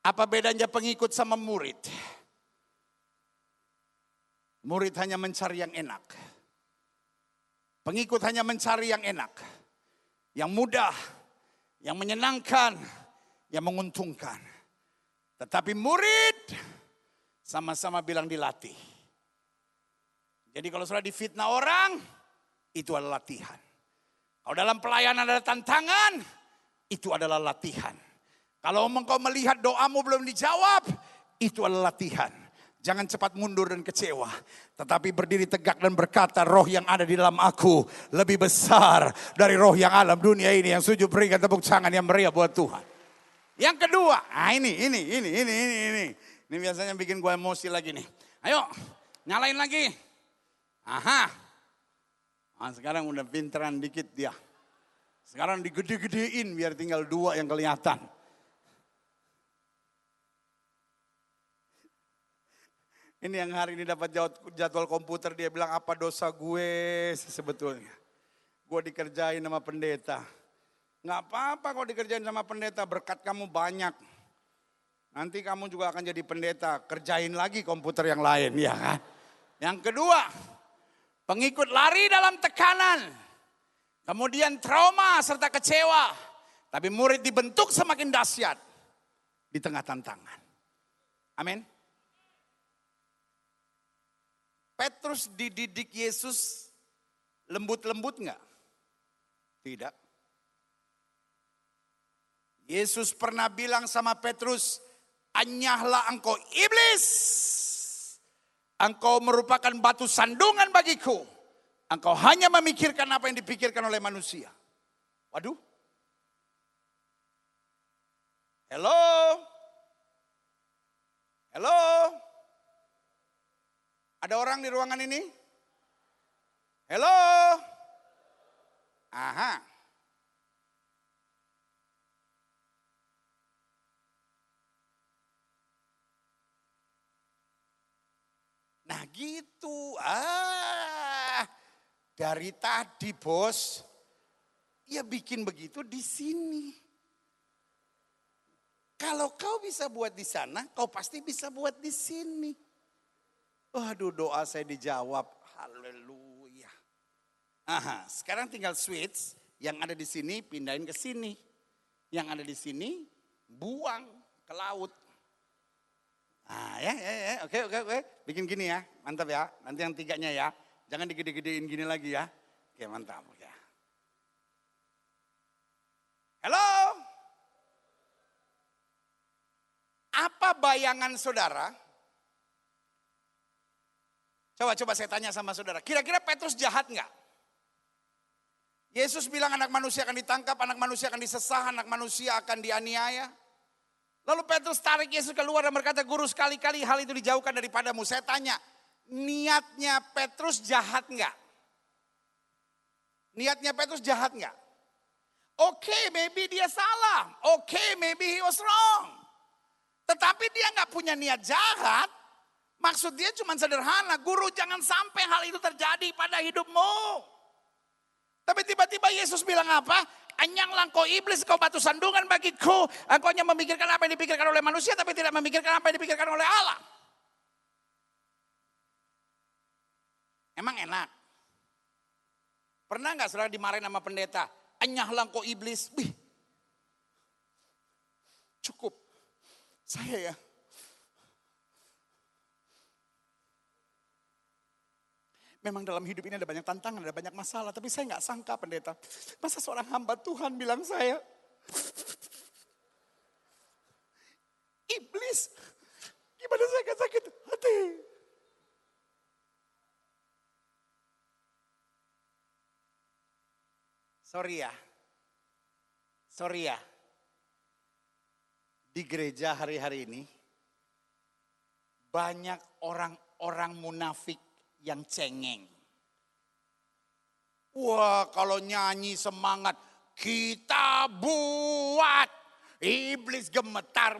Apa bedanya pengikut sama murid? Murid hanya mencari yang enak. Pengikut hanya mencari yang enak. Yang mudah, yang menyenangkan, yang menguntungkan. Tetapi murid sama-sama bilang dilatih. Jadi kalau sudah difitnah orang, itu adalah latihan. Kalau dalam pelayanan ada tantangan, itu adalah latihan. Kalau engkau melihat doamu belum dijawab, itu adalah latihan. Jangan cepat mundur dan kecewa. Tetapi berdiri tegak dan berkata, roh yang ada di dalam aku lebih besar dari roh yang alam dunia ini. Yang setuju berikan tepuk tangan yang meriah buat Tuhan. Yang kedua, ini. Ini biasanya bikin gue emosi lagi nih. Ayo, nyalain lagi. Aha. Nah, sekarang udah pinteran dikit dia. Sekarang digede-gedein biar tinggal 2 yang kelihatan. Ini yang hari ini dapat jadwal komputer, dia bilang apa dosa gue sebetulnya. Gue dikerjain sama pendeta. Gak apa-apa kalau dikerjain sama pendeta, berkat kamu banyak. Nanti kamu juga akan jadi pendeta, kerjain lagi komputer yang lain, ya kan. Yang kedua, pengikut lari dalam tekanan. Kemudian trauma serta kecewa. Tapi murid dibentuk semakin dahsyat di tengah tantangan. Amin. Petrus dididik Yesus lembut-lembut enggak? Tidak. Yesus pernah bilang sama Petrus, anyahlah engkau iblis. Engkau merupakan batu sandungan bagiku. Engkau hanya memikirkan apa yang dipikirkan oleh manusia. Waduh. Hello? Hello? Ada orang di ruangan ini? Hello? Aha. Nah gitu. Dari tadi bos, ya bikin begitu di sini. Kalau kau bisa buat di sana, kau pasti bisa buat di sini. Waduh, doa saya dijawab. Haleluya. Aha, sekarang tinggal switch, yang ada di sini pindahin ke sini. Yang ada di sini buang ke laut. Nah, ya, oke. Bikin gini ya, mantap ya. Nanti yang 3-nya ya. Jangan digede-gedein gini lagi ya. Oke, mantap ya. Halo? Apa bayangan saudara? Coba saya tanya sama saudara, kira-kira Petrus jahat enggak? Yesus bilang anak manusia akan ditangkap, anak manusia akan disesah, anak manusia akan dianiaya. Lalu Petrus tarik Yesus keluar dan berkata, guru sekali-kali hal itu dijauhkan daripadamu. Saya tanya, niatnya Petrus jahat enggak? Niatnya Petrus jahat enggak? Oke, maybe dia salah. Oke, maybe he was wrong. Tetapi dia enggak punya niat jahat. Maksud dia cuma sederhana, guru jangan sampai hal itu terjadi pada hidupmu. Tapi tiba-tiba Yesus bilang apa? Anyanglah kau iblis, kau batu sandungan bagiku. Engkau hanya memikirkan apa yang dipikirkan oleh manusia, tapi tidak memikirkan apa yang dipikirkan oleh Allah. Emang enak? Pernah gak saudara dimarahin sama pendeta? Anyahlah kau iblis. Wih, cukup. Saya ya. Memang dalam hidup ini ada banyak tantangan, ada banyak masalah. Tapi saya gak sangka pendeta. Masa seorang hamba Tuhan bilang saya. Iblis. Gimana saya gak sakit hati. Sorry ya. Di gereja hari-hari ini. Banyak orang-orang munafik yang cengeng. Wah, kalau nyanyi semangat, kita buat iblis gemetar.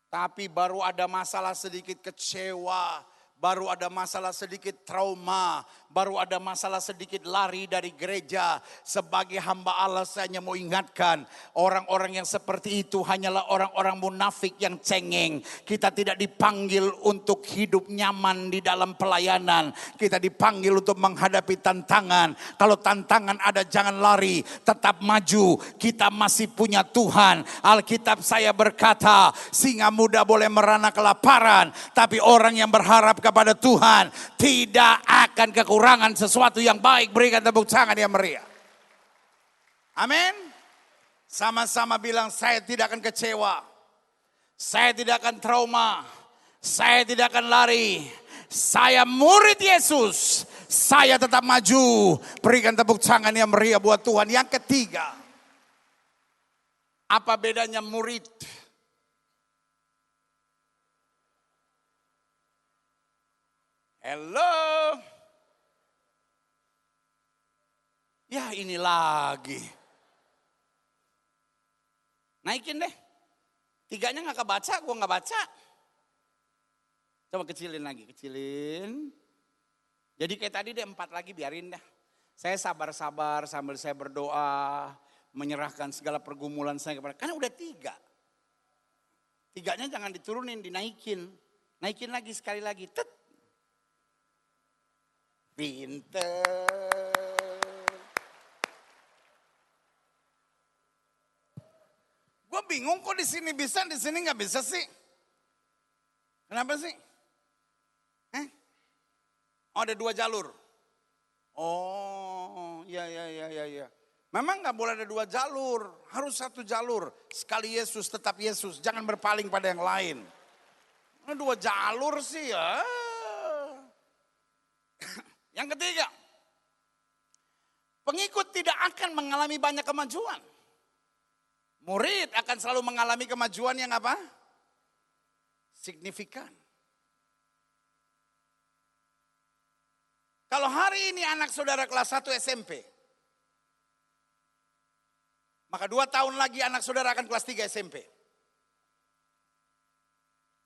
Tapi baru ada masalah sedikit kecewa, baru ada masalah sedikit trauma, baru ada masalah sedikit lari dari gereja. Sebagai hamba Allah saya hanya mau ingatkan, orang-orang yang seperti itu hanyalah orang-orang munafik yang cengeng. Kita tidak dipanggil untuk hidup nyaman di dalam pelayanan. Kita dipanggil untuk menghadapi tantangan. Kalau tantangan ada, jangan lari, tetap maju. Kita masih punya Tuhan. Alkitab saya berkata, singa muda boleh merana kelaparan, tapi orang yang berharap kepada Tuhan tidak akan kekurangan sesuatu yang baik. Berikan tepuk tangan yang meriah. Amin. Sama-sama bilang, saya tidak akan kecewa, saya tidak akan trauma, saya tidak akan lari. Saya murid Yesus, saya tetap maju. Berikan tepuk tangan yang meriah buat Tuhan. Yang ketiga, apa bedanya murid? Hello. Ya ini lagi. Naikin deh. Tiganya gak kebaca, gue gak baca. Coba kecilin lagi, kecilin. Jadi kayak tadi deh 4 lagi, biarin dah. Saya sabar-sabar sambil saya berdoa. Menyerahkan segala pergumulan saya kepada, karena udah 3. 3-nya jangan diturunin, dinaikin. Naikin lagi sekali lagi, tet. Pinter. Gue bingung kok di sini bisa, di sini nggak bisa sih. Kenapa sih? Oh, ada 2 jalur. Oh, ya. Memang nggak boleh ada 2 jalur, harus 1 jalur. Sekali Yesus tetap Yesus, jangan berpaling pada yang lain. 2 jalur sih ya. Yang ketiga, pengikut tidak akan mengalami banyak kemajuan. Murid akan selalu mengalami kemajuan yang apa? Signifikan. Kalau hari ini anak saudara kelas 1 SMP, maka 2 tahun lagi anak saudara akan kelas 3 SMP.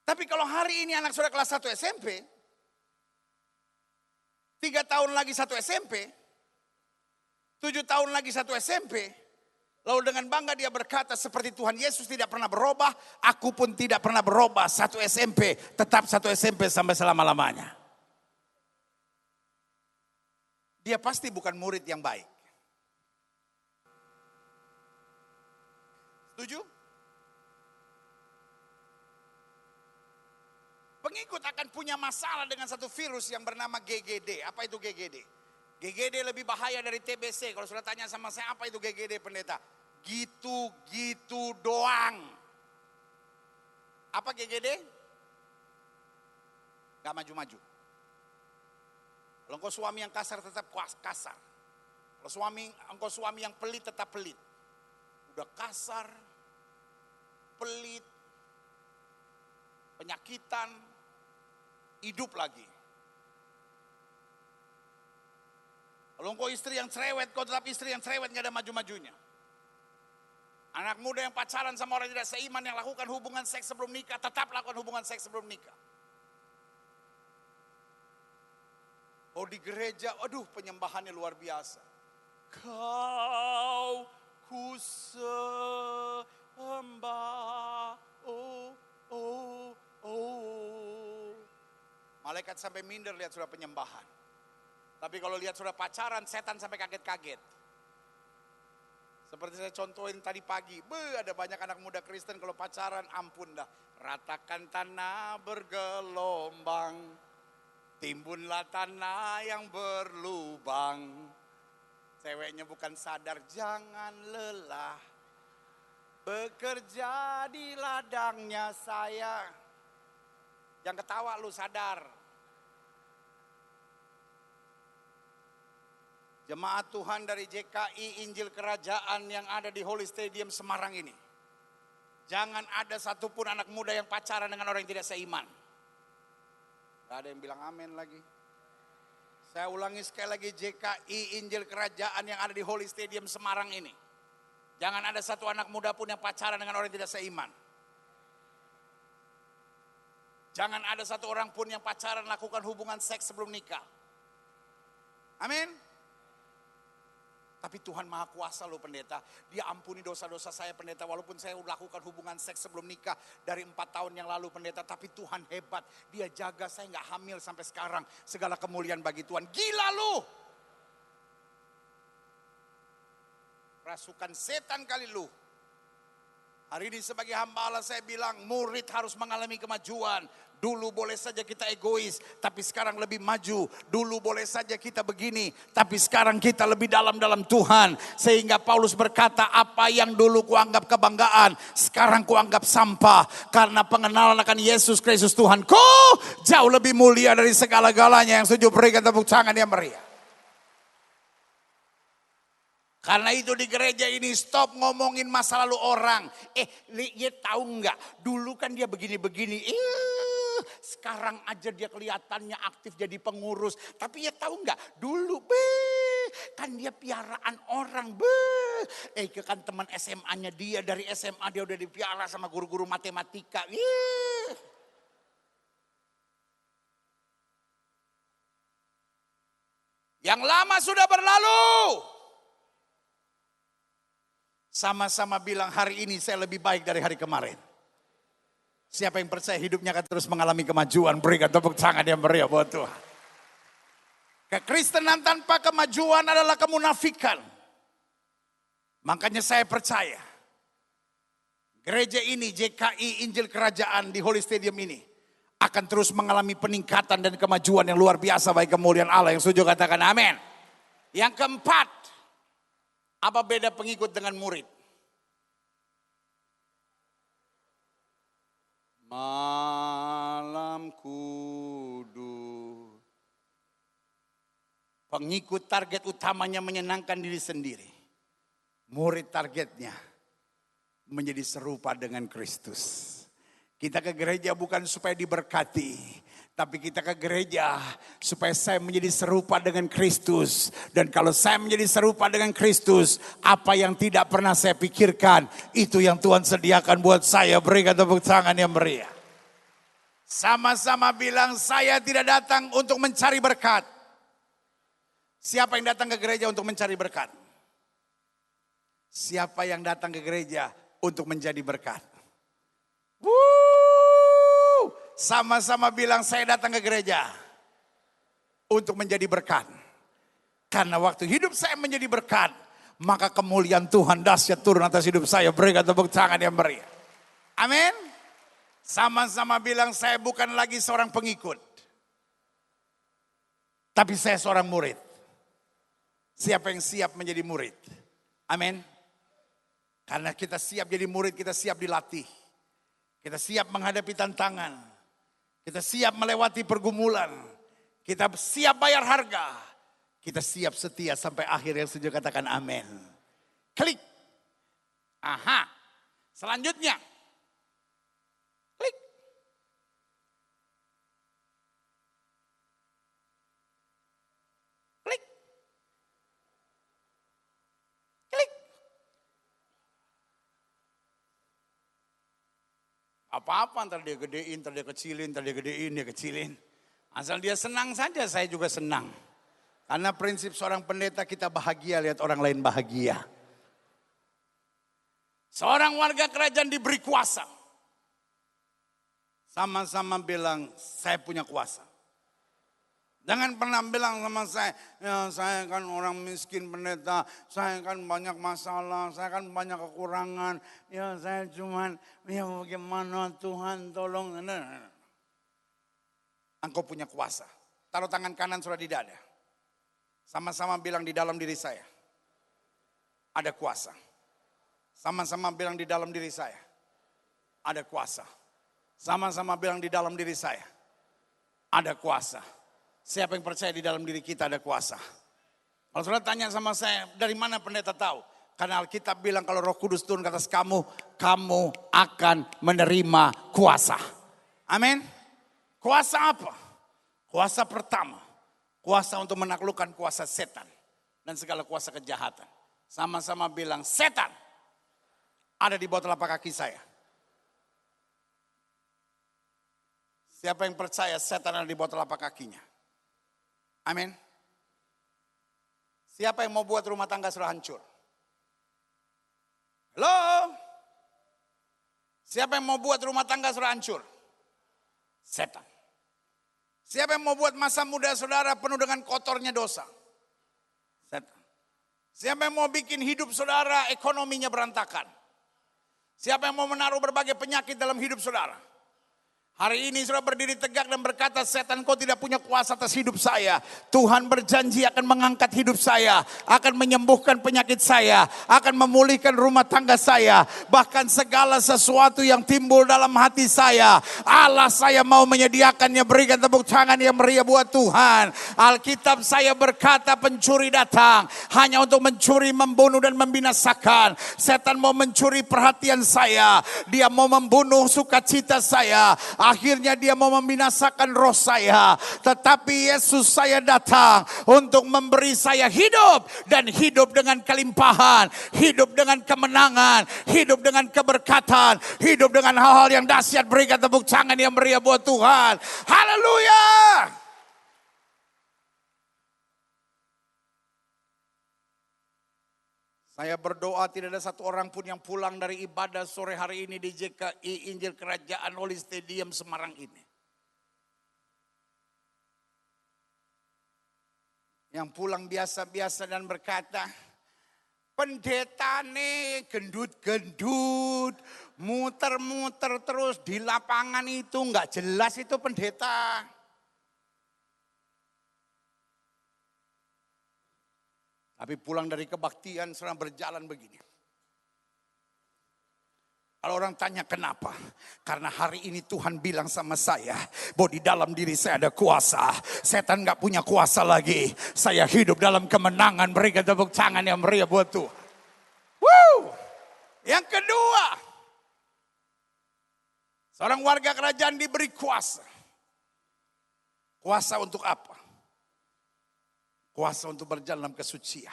Tapi kalau hari ini anak saudara kelas 1 SMP, 3 tahun lagi 1 SMP, 7 tahun lagi 1 SMP, lalu dengan bangga dia berkata seperti Tuhan Yesus tidak pernah berubah, aku pun tidak pernah berubah, 1 SMP, tetap 1 SMP sampai selama-lamanya. Dia pasti bukan murid yang baik. Setuju? Pengikut akan punya masalah dengan satu virus yang bernama GGD. Apa itu GGD? GGD lebih bahaya dari TBC. Kalau sudah tanya sama saya, apa itu GGD pendeta? Gitu-gitu doang. Apa GGD? Gak maju-maju. Kalau engkau suami yang kasar tetap kasar. Kalau engkau suami yang pelit tetap pelit. Udah kasar, pelit, penyakitan, hidup lagi. Kalau engkau istri yang cerewet, kau tetap istri yang cerewet, gak ada maju-majunya. Anak muda yang pacaran sama orang tidak seiman, yang lakukan hubungan seks sebelum nikah, tetap lakukan hubungan seks sebelum nikah. Oh di gereja, aduh penyembahannya luar biasa. Kau ku sembah, oh. Malaikat sampai minder lihat sudah penyembahan. Tapi kalau lihat sudah pacaran, setan sampai kaget-kaget. Seperti saya contohin tadi pagi, ada banyak anak muda Kristen kalau pacaran, ampun dah. Ratakan tanah bergelombang, timbunlah tanah yang berlubang. Ceweknya bukan sadar, jangan lelah, bekerja di ladangnya saya. Yang ketawa, lu sadar. Jemaat Tuhan dari JKI Injil Kerajaan yang ada di Holy Stadium Semarang ini. Jangan ada satupun anak muda yang pacaran dengan orang yang tidak seiman. Gak ada yang bilang amin lagi. Saya ulangi sekali lagi, JKI Injil Kerajaan yang ada di Holy Stadium Semarang ini. Jangan ada satu anak muda pun yang pacaran dengan orang yang tidak seiman. Jangan ada satu orang pun yang pacaran lakukan hubungan seks sebelum nikah. Amin. Tapi Tuhan Maha Kuasa loh pendeta. Dia ampuni dosa-dosa saya pendeta. Walaupun saya lakukan hubungan seks sebelum nikah dari 4 tahun yang lalu pendeta. Tapi Tuhan hebat. Dia jaga saya gak hamil sampai sekarang. Segala kemuliaan bagi Tuhan. Gila lu. Rasukan setan kali lu. Hari ini sebagai hamba Allah saya bilang murid harus mengalami kemajuan. Dulu boleh saja kita egois, tapi sekarang lebih maju. Dulu boleh saja kita begini, tapi sekarang kita lebih dalam Tuhan. Sehingga Paulus berkata, apa yang dulu kuanggap kebanggaan, sekarang kuanggap sampah. Karena pengenalan akan Yesus Kristus Tuhanku jauh lebih mulia dari segala-galanya. Yang setuju berikan tepuk tangan yang meriah. Karena itu di gereja ini stop ngomongin masa lalu orang. Dia tahu nggak? Dulu kan dia begini-begini. Sekarang aja dia kelihatannya aktif jadi pengurus. Tapi ya tahu nggak? Dulu kan dia piaraan orang. Kan teman SMA-nya dia, dari SMA dia udah dipiara sama guru-guru matematika. Yang lama sudah berlalu. Sama-sama bilang hari ini saya lebih baik dari hari kemarin. Siapa yang percaya hidupnya akan terus mengalami kemajuan, berikan tepuk tangan yang meriah buat Tuhan. Kekristenan tanpa kemajuan adalah kemunafikan. Makanya saya percaya gereja ini, JKI Injil Kerajaan di Holy Stadium ini akan terus mengalami peningkatan dan kemajuan yang luar biasa bagi kemuliaan Allah. Yang setuju katakan amin. Yang keempat, apa beda pengikut dengan murid? Malam kudus. Pengikut target utamanya menyenangkan diri sendiri. Murid targetnya menjadi serupa dengan Kristus. Kita ke gereja bukan supaya diberkati, tapi kita ke gereja supaya saya menjadi serupa dengan Kristus. Dan kalau saya menjadi serupa dengan Kristus, apa yang tidak pernah saya pikirkan, itu yang Tuhan sediakan buat saya. Berikan tepuk tangan yang meriah. Sama-sama bilang, saya tidak datang untuk mencari berkat. Siapa yang datang ke gereja untuk mencari berkat? Siapa yang datang ke gereja untuk menjadi berkat? Sama-sama bilang, saya datang ke gereja untuk menjadi berkat. Karena waktu hidup saya menjadi berkat, maka kemuliaan Tuhan dahsyat turun atas hidup saya. Berikan tepuk tangan yang meriah. Amin. Sama-sama bilang, saya bukan lagi seorang pengikut, tapi saya seorang murid. Siapa yang siap menjadi murid? Amin. Karena kita siap jadi murid, kita siap dilatih. Kita siap menghadapi tantangan. Kita siap melewati pergumulan. Kita siap bayar harga. Kita siap setia sampai akhir. Yang setuju katakan amin. Klik. Aha. Selanjutnya. Klik. Klik. Klik. Apa-apa, ntar dia gedein, ntar dia kecilin, ntar dia gedein, dia kecilin. Asal dia senang saja, saya juga senang. Karena prinsip seorang pendeta, kita bahagia lihat orang lain bahagia. Seorang warga kerajaan diberi kuasa. Sama-sama bilang, saya punya kuasa. Jangan pernah bilang sama saya, ya saya kan orang miskin pendeta, saya kan banyak masalah, saya kan banyak kekurangan. Ya saya cuman, ya bagaimana Tuhan tolong. Engkau punya kuasa. Taruh tangan kanan sudah di dada. Sama-sama bilang di dalam diri saya. Ada kuasa. Sama-sama bilang di dalam diri saya. Ada kuasa. Sama-sama bilang di dalam diri saya. Ada kuasa. Siapa yang percaya di dalam diri kita ada kuasa? Kalau saudara tanya sama saya, dari mana pendeta tahu? Karena Alkitab bilang kalau Roh Kudus turun ke atas kamu, kamu akan menerima kuasa. Amin. Kuasa apa? Kuasa pertama, kuasa untuk menaklukkan kuasa setan dan segala kuasa kejahatan. Sama-sama bilang, setan ada di bawah telapak kaki saya. Siapa yang percaya setan ada di bawah telapak kakinya? Amin. Siapa yang mau buat rumah tangga sudah hancur? Halo? Siapa yang mau buat rumah tangga sudah hancur? Setan. Siapa yang mau buat masa muda saudara penuh dengan kotornya dosa? Setan. Siapa yang mau bikin hidup saudara ekonominya berantakan? Siapa yang mau menaruh berbagai penyakit dalam hidup saudara? Hari ini saudara berdiri tegak dan berkata, setan kau tidak punya kuasa atas hidup saya. Tuhan berjanji akan mengangkat hidup saya, akan menyembuhkan penyakit saya, akan memulihkan rumah tangga saya. Bahkan segala sesuatu yang timbul dalam hati saya, Allah saya mau menyediakannya. Berikan tepuk tangan yang meriah buat Tuhan. Alkitab saya berkata pencuri datang hanya untuk mencuri, membunuh dan membinasakan. Setan mau mencuri perhatian saya, dia mau membunuh sukacita saya. Akhirnya dia mau membinasakan roh saya. Tetapi Yesus saya datang untuk memberi saya hidup. Dan hidup dengan kelimpahan. Hidup dengan kemenangan. Hidup dengan keberkatan. Hidup dengan hal-hal yang dahsyat. Berikan tepuk tangan yang meriah buat Tuhan. Haleluya. Saya berdoa tidak ada satu orang pun yang pulang dari ibadah sore hari ini di JKI Injil Kerajaan Holy Stadium Semarang ini. Yang pulang biasa-biasa dan berkata, pendeta nih gendut-gendut, muter-muter terus di lapangan itu nggak jelas itu pendeta. Tapi pulang dari kebaktian sedang berjalan begini. Kalau orang tanya kenapa? Karena hari ini Tuhan bilang sama saya bahwa di dalam diri saya ada kuasa. Setan gak punya kuasa lagi. Saya hidup dalam kemenangan. Berikan tepuk tangan yang meriah buat Tuhan. Woo! Yang kedua, seorang warga kerajaan diberi kuasa. Kuasa untuk apa? Kuasa untuk berjalan dalam kesucian.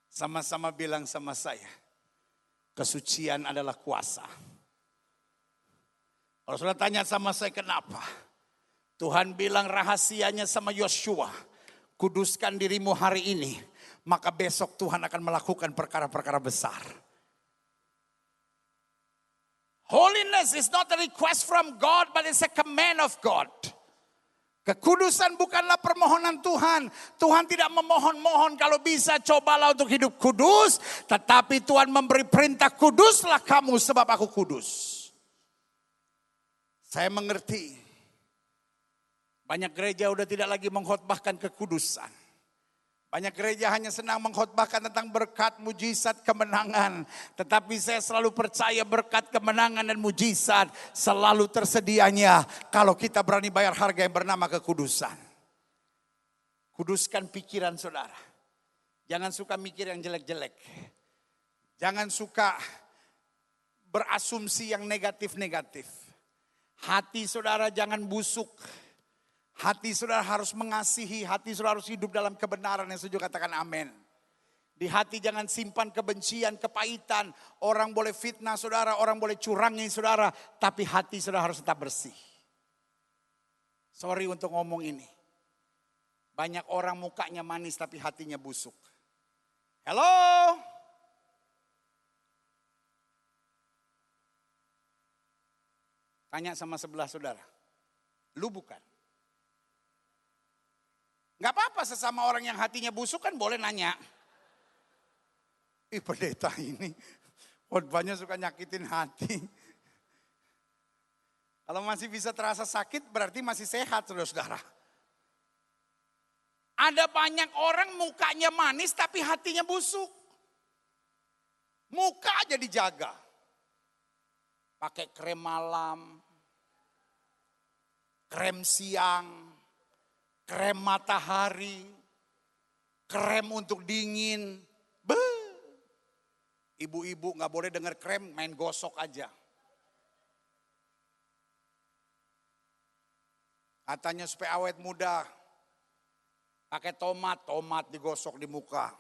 Sama-sama bilang sama saya. Kesucian adalah kuasa. Kalau sudah tanya sama saya kenapa? Tuhan bilang rahasianya sama Yosua. Kuduskan dirimu hari ini. Maka besok Tuhan akan melakukan perkara-perkara besar. Holiness is not a request from God, but it's a command of God. Kekudusan bukanlah permohonan Tuhan. Tuhan tidak memohon-mohon kalau bisa cobalah untuk hidup kudus. Tetapi Tuhan memberi perintah kuduslah kamu sebab aku kudus. Saya mengerti. Banyak gereja udah tidak lagi mengkhotbahkan kekudusan. Banyak gereja hanya senang mengkhotbahkan tentang berkat, mujizat, kemenangan. Tetapi saya selalu percaya berkat, kemenangan dan mujizat selalu tersedianya kalau kita berani bayar harga yang bernama kekudusan. Kuduskan pikiran saudara. Jangan suka mikir yang jelek-jelek. Jangan suka berasumsi yang negatif-negatif. Hati saudara jangan busuk. Hati saudara harus mengasihi, hati saudara harus hidup dalam kebenaran yang setuju katakan amin. Di hati jangan simpan kebencian, kepahitan. Orang boleh fitnah saudara, orang boleh curangi saudara. Tapi hati saudara harus tetap bersih. Sorry untuk ngomong ini. Banyak orang mukanya manis tapi hatinya busuk. Hello? Tanya sama sebelah saudara. Lu bukan? Gak apa-apa sesama orang yang hatinya busuk kan boleh nanya. Ih pendeta ini khotbahnya suka nyakitin hati. Kalau masih bisa terasa sakit berarti masih sehat saudara-saudara. Ada banyak orang mukanya manis tapi hatinya busuk. Muka aja dijaga. Pakai krem malam, krem siang, krem matahari. krem untuk dingin. Ibu-ibu gak boleh dengar krem, main gosok aja. Katanya supaya awet muda, pakai tomat digosok di muka.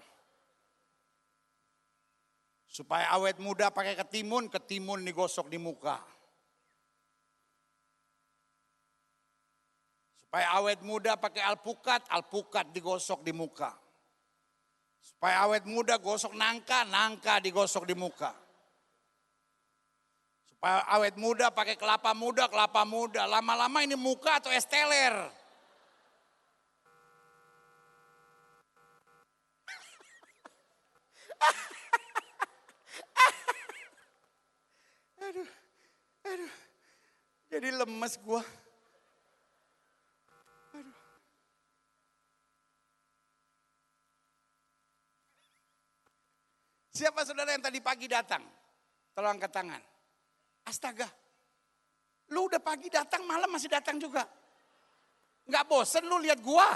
Supaya awet muda pakai ketimun digosok di muka. Supaya awet muda pakai alpukat digosok di muka. Supaya awet muda gosok nangka digosok di muka. Supaya awet muda pakai kelapa muda. Lama-lama ini muka atau es teler. Aduh. Jadi lemes gua. Siapa saudara yang tadi pagi datang? Tolong angkat tangan. Astaga, lu udah pagi datang, malam masih datang juga. Gak bosen lu lihat gua?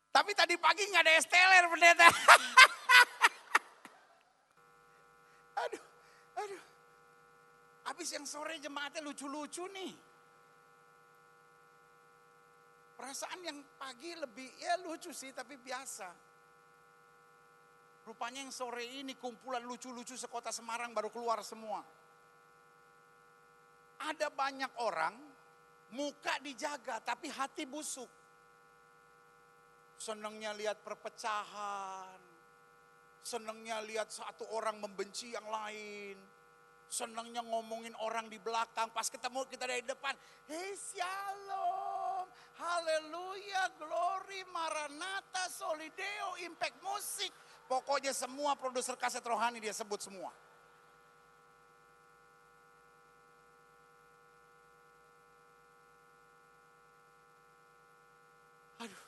Tapi tadi pagi gak ada es teler pendeta. Aduh. Habis yang sore jemaatnya lucu-lucu nih. Perasaan yang pagi lebih, ya lucu sih tapi biasa. Rupanya yang sore ini kumpulan lucu-lucu sekota Semarang baru keluar semua. Ada banyak orang, muka dijaga tapi hati busuk. Senangnya lihat perpecahan. Senangnya lihat satu orang membenci yang lain. Senangnya ngomongin orang di belakang. Pas ketemu kita dari depan. Hey shalom, haleluya, glory, maranatha, solideo, impact musik. Pokoknya semua produser kaset rohani dia sebut semua. Aduh.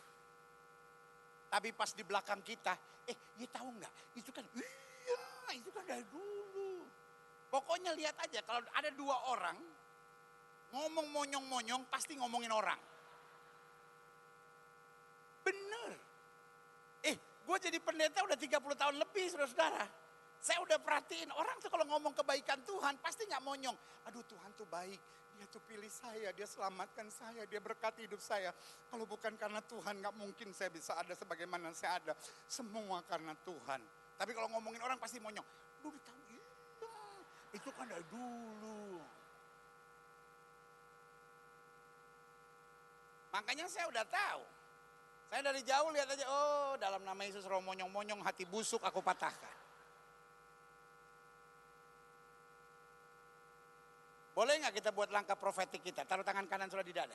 Tapi pas di belakang kita, dia tahu nggak? Itu kan dari dulu. Pokoknya lihat aja kalau ada dua orang ngomong monyong-monyong pasti ngomongin orang. Bener. Gue jadi pendeta udah 30 tahun lebih saudara-saudara. Saya udah perhatiin orang tuh kalau ngomong kebaikan Tuhan pasti gak monyong. Aduh Tuhan tuh baik, dia tuh pilih saya, dia selamatkan saya, dia berkati hidup saya. Kalau bukan karena Tuhan gak mungkin saya bisa ada sebagaimana saya ada. Semua karena Tuhan. Tapi kalau ngomongin orang pasti monyong. Aduh tahu itu kan dari dulu. Makanya saya udah tahu. Saya dari jauh lihat aja, dalam nama Yesus roh monyong-monyong hati busuk aku patahkan. Boleh nggak kita buat langkah profetik kita? Taruh tangan kanan sudah di dada.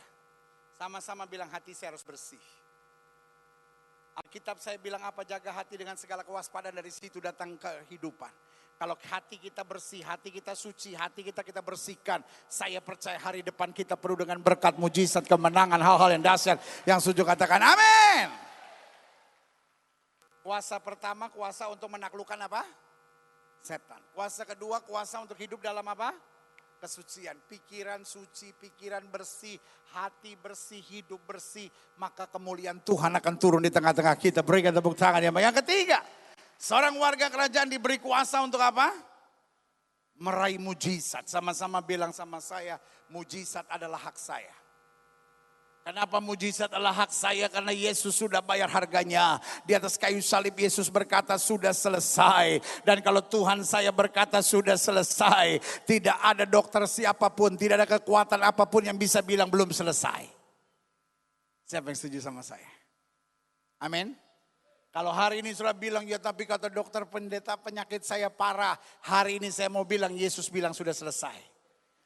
Sama-sama bilang hati saya harus bersih. Alkitab saya bilang apa? Jaga hati dengan segala kewaspadaan, dari situ datang kehidupan. Kalau hati kita bersih, hati kita suci, hati kita bersihkan. Saya percaya hari depan kita penuh dengan berkat, mujizat, kemenangan, hal-hal yang dahsyat. Yang setuju katakan amin. Kuasa pertama, kuasa untuk menaklukkan apa? Setan. Kuasa kedua, kuasa untuk hidup dalam apa? Kesucian. Pikiran suci, pikiran bersih, hati bersih, hidup bersih. Maka kemuliaan Tuhan akan turun di tengah-tengah kita. Berikan tepuk tangan yang ketiga. Seorang warga kerajaan diberi kuasa untuk apa? Meraih mujizat. Sama-sama bilang sama saya, mujizat adalah hak saya. Kenapa mujizat adalah hak saya? Karena Yesus sudah bayar harganya. Di atas kayu salib Yesus berkata sudah selesai. Dan kalau Tuhan saya berkata sudah selesai, tidak ada dokter siapapun, tidak ada kekuatan apapun yang bisa bilang belum selesai. Siapa yang setuju sama saya? Amin. Kalau hari ini sudah bilang, ya tapi kata dokter pendeta penyakit saya parah. Hari ini saya mau bilang, Yesus bilang sudah selesai.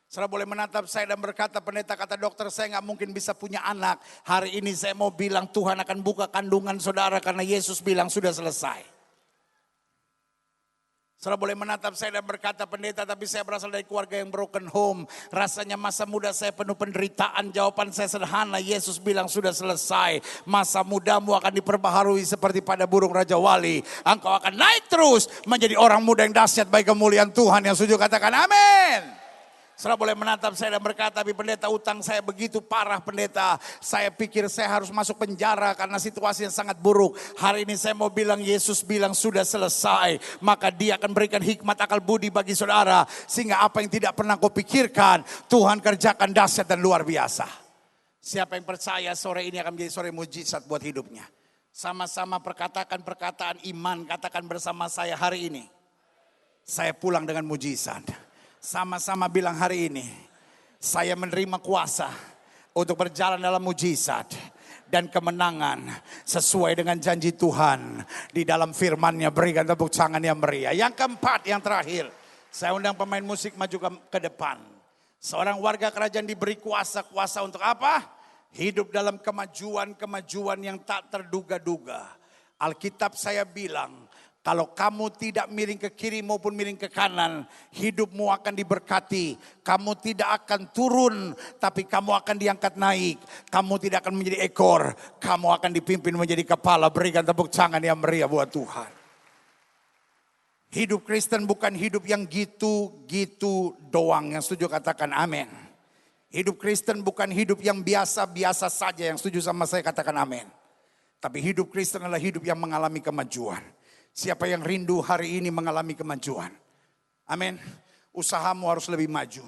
Saudara boleh menatap saya dan berkata, pendeta kata dokter saya gak mungkin bisa punya anak. Hari ini saya mau bilang Tuhan akan buka kandungan saudara karena Yesus bilang sudah selesai. Saudara boleh menatap saya dan berkata, pendeta tapi saya berasal dari keluarga yang broken home. Rasanya masa muda saya penuh penderitaan. Jawaban saya sederhana, Yesus bilang sudah selesai. Masa mudamu akan diperbaharui seperti pada burung Raja Wali. Engkau akan naik terus menjadi orang muda yang dahsyat bagi kemuliaan Tuhan. Yang setuju katakan amin. Saudara boleh menatap saya dan berkata, tapi pendeta, utang saya begitu parah pendeta. Saya pikir saya harus masuk penjara karena situasi yang sangat buruk. Hari ini saya mau bilang, Yesus bilang sudah selesai. Maka dia akan berikan hikmat akal budi bagi saudara. Sehingga apa yang tidak pernah kau pikirkan, Tuhan kerjakan dahsyat dan luar biasa. Siapa yang percaya sore ini akan menjadi sore mujizat buat hidupnya. Sama-sama perkatakan perkataan iman, katakan bersama saya hari ini. Saya pulang dengan mujizat. Sama-sama bilang hari ini, saya menerima kuasa untuk berjalan dalam mujizat dan kemenangan sesuai dengan janji Tuhan di dalam firman-Nya. Berikan tepuk tangan yang meriah. Yang keempat, yang terakhir, saya undang pemain musik maju ke depan. Seorang warga kerajaan diberi kuasa untuk apa? Hidup dalam kemajuan yang tak terduga-duga. Alkitab saya bilang, kalau kamu tidak miring ke kiri maupun miring ke kanan, hidupmu akan diberkati. Kamu tidak akan turun, tapi kamu akan diangkat naik. Kamu tidak akan menjadi ekor, kamu akan dipimpin menjadi kepala. Berikan tepuk tangan yang meriah buat Tuhan. Hidup Kristen bukan hidup yang gitu-gitu doang. Yang setuju katakan amin. Hidup Kristen bukan hidup yang biasa-biasa saja. Yang setuju sama saya katakan amin. Tapi hidup Kristen adalah hidup yang mengalami kemajuan. Siapa yang rindu hari ini mengalami kemajuan? Amin. Usahamu harus lebih maju.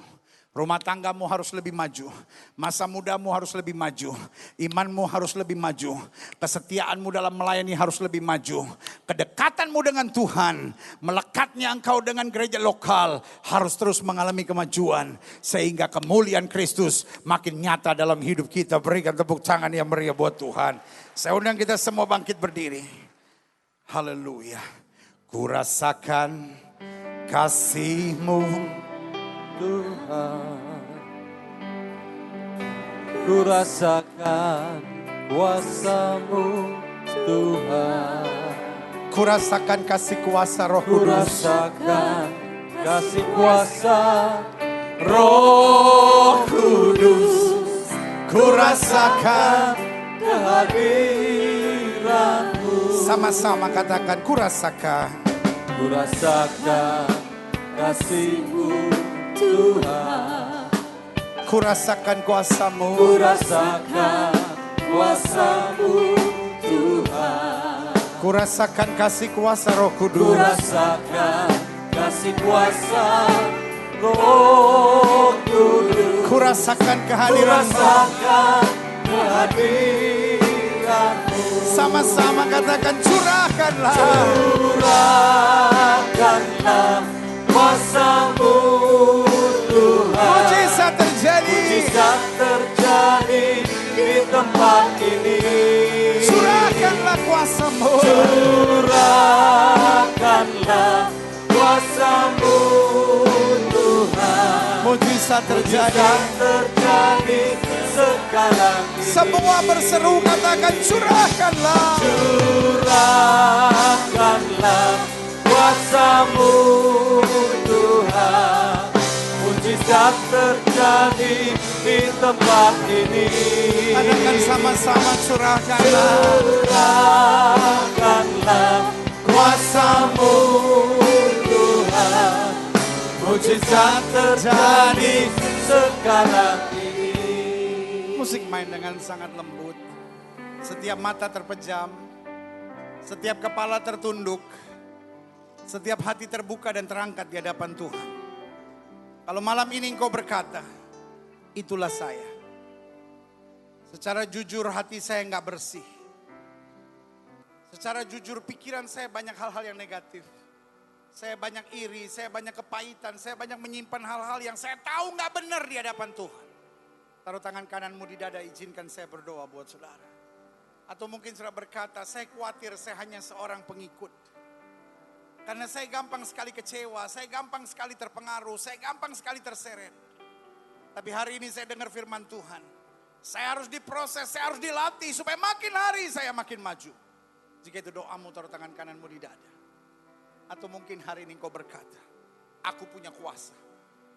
Rumah tanggamu harus lebih maju. Masa mudamu harus lebih maju. Imanmu harus lebih maju. Kesetiaanmu dalam melayani harus lebih maju. Kedekatanmu dengan Tuhan, melekatnya engkau dengan gereja lokal harus terus mengalami kemajuan. Sehingga kemuliaan Kristus makin nyata dalam hidup kita. Berikan tepuk tangan yang meriah buat Tuhan. Saya undang kita semua bangkit berdiri. Haleluya. Kurasakan kasih-Mu Tuhan, kurasakan kuasa-Mu Tuhan, kurasakan kasih kuasa Roh Kudus, kurasakan kasih kuasa Roh Kudus, kurasakan kehadiran-Mu. Sama-sama katakan kurasakan. Kurasakan kasih-Mu Tuhan, kurasakan kuasa-Mu, kurasakan kuasa-Mu Tuhan, kurasakan kasih kuasa Roh Kudus, kurasakan kasih kuasa Roh Kudus, kurasakan kehadiran-Mu. kurasakan kehadiran-Mu. Sama-sama katakan curahkanlah. Curahkanlah kuasa-Mu Tuhan. Mujizat terjadi. Mujizat terjadi di tempat ini. Curahkanlah kuasa-Mu. Curahkanlah kuasa-Mu Tuhan. Mujizat terjadi. Mujizat terjadi sekarang ini. Semua berseru katakan curahkanlah. Curahkanlah kuasa-Mu Tuhan. Mujizat terjadi di tempat ini. Katakan sama-sama curahkanlah. Curahkanlah kuasa-Mu Tuhan. Mujizat terjadi sekarang ini. Musik main dengan sangat lembut. Setiap mata terpejam. Setiap kepala tertunduk. Setiap hati terbuka dan terangkat di hadapan Tuhan. Kalau malam ini engkau berkata, itulah saya. Secara jujur hati saya enggak bersih. Secara jujur pikiran saya banyak hal-hal yang negatif. Saya banyak iri, saya banyak kepahitan, saya banyak menyimpan hal-hal yang saya tahu enggak benar di hadapan Tuhan. Taruh tangan kananmu di dada, izinkan saya berdoa buat saudara. Atau mungkin saudara berkata, saya khawatir saya hanya seorang pengikut. Karena saya gampang sekali kecewa, saya gampang sekali terpengaruh, saya gampang sekali terseret. Tapi hari ini saya dengar firman Tuhan. Saya harus diproses, saya harus dilatih supaya makin hari saya makin maju. Jika itu doamu, taruh tangan kananmu di dada. Atau mungkin hari ini kau berkata, aku punya kuasa.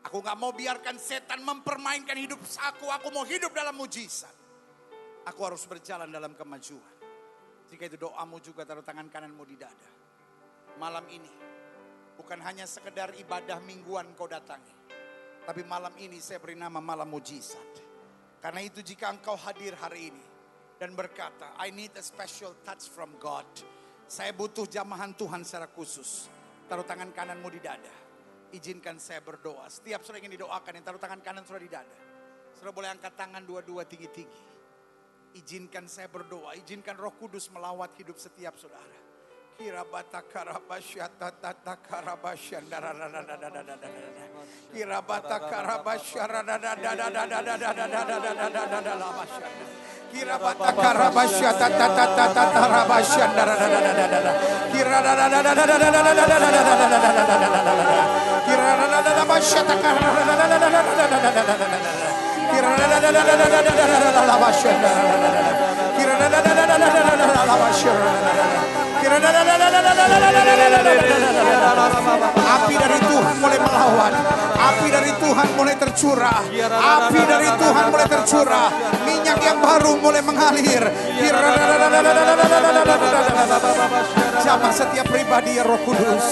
Aku gak mau biarkan setan mempermainkan hidup aku mau hidup dalam mujizat. Aku harus berjalan dalam kemajuan. Jika itu doamu juga, taruh tangan kananmu di dada. Malam ini bukan hanya sekedar ibadah mingguan kau datangi. Tapi malam ini saya beri nama malam mujizat. Karena itu jika engkau hadir hari ini dan berkata, I need a special touch from God. Saya butuh jamahan Tuhan secara khusus. Taruh tangan kananmu di dada. Izinkan saya berdoa. Setiap saudara ingin didoakan, yang taruh tangan kanan saudara di dada. Saudara boleh angkat tangan dua-dua tinggi-tinggi. Izinkan saya berdoa. Izinkan Roh Kudus melawat hidup setiap saudara. Kirabata karabasya tata karabasya kirabata karabasya kirabata karabasya tata karabasya api dari Tuhan mulai melawan. Api dari Tuhan mulai tercurah. Api dari Tuhan mulai tercurah. Minyak yang baru mulai mengalir. Jamah setiap pribadi ya Roh Kudus.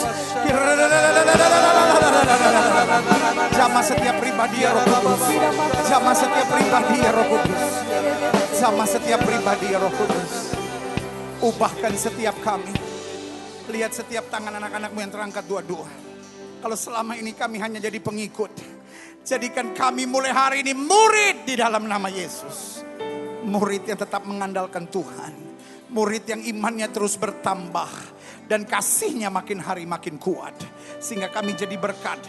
Jamah setiap pribadi ya Roh Kudus. Jamah setiap pribadi ya Roh Kudus. Jamah setiap pribadi ya Roh Kudus. Ubahkan setiap kami. Lihat setiap tangan anak-anakmu yang terangkat dua-dua. Kalau selama ini kami hanya jadi pengikut, jadikan kami mulai hari ini murid di dalam nama Yesus. Murid yang tetap mengandalkan Tuhan. Murid yang imannya terus bertambah. Dan kasihnya makin hari makin kuat. Sehingga kami jadi berkat.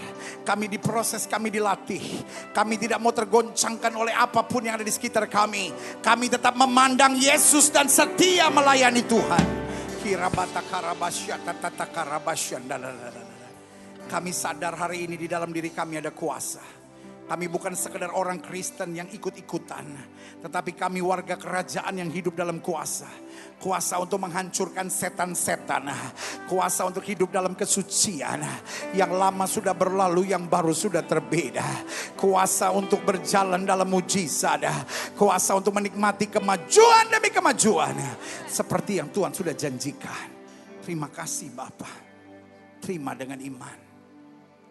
Kami diproses, kami dilatih. Kami tidak mau tergoncangkan oleh apapun yang ada di sekitar kami. Kami tetap memandang Yesus dan setia melayani Tuhan. Kami sadar hari ini di dalam diri kami ada kuasa. Kami bukan sekedar orang Kristen yang ikut-ikutan, tetapi kami warga kerajaan yang hidup dalam kuasa. Kuasa untuk menghancurkan setan-setan. Kuasa untuk hidup dalam kesucian. Yang lama sudah berlalu, yang baru sudah terbeda. Kuasa untuk berjalan dalam mujizat. Kuasa untuk menikmati kemajuan demi kemajuan. Seperti yang Tuhan sudah janjikan. Terima kasih Bapa. Terima dengan iman.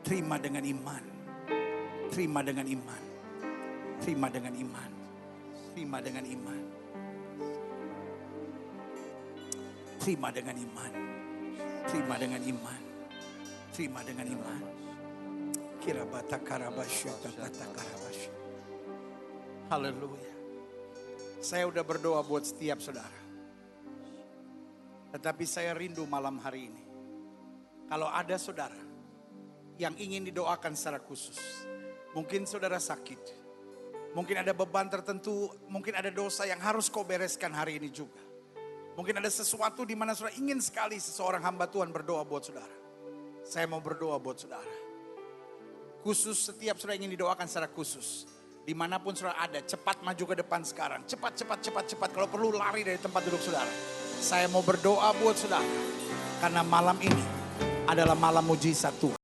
Terima dengan iman. Terima dengan iman. Terima dengan iman. Terima dengan iman. Terima dengan iman. Terima dengan iman. Terima dengan iman. Kirabata karabasya tata karabasya. Haleluya. Saya udah berdoa buat setiap saudara. Tetapi saya rindu malam hari ini. Kalau ada saudara yang ingin didoakan secara khusus. Mungkin saudara sakit. Mungkin ada beban tertentu. Mungkin ada dosa yang harus kau bereskan hari ini juga. Mungkin ada sesuatu di mana saudara ingin sekali seseorang hamba Tuhan berdoa buat saudara. Saya mau berdoa buat saudara. Khusus setiap saudara ingin didoakan secara khusus. Dimanapun saudara ada, cepat maju ke depan sekarang. Cepat. Kalau perlu lari dari tempat duduk saudara. Saya mau berdoa buat saudara. Karena malam ini adalah malam mujizat Tuhan.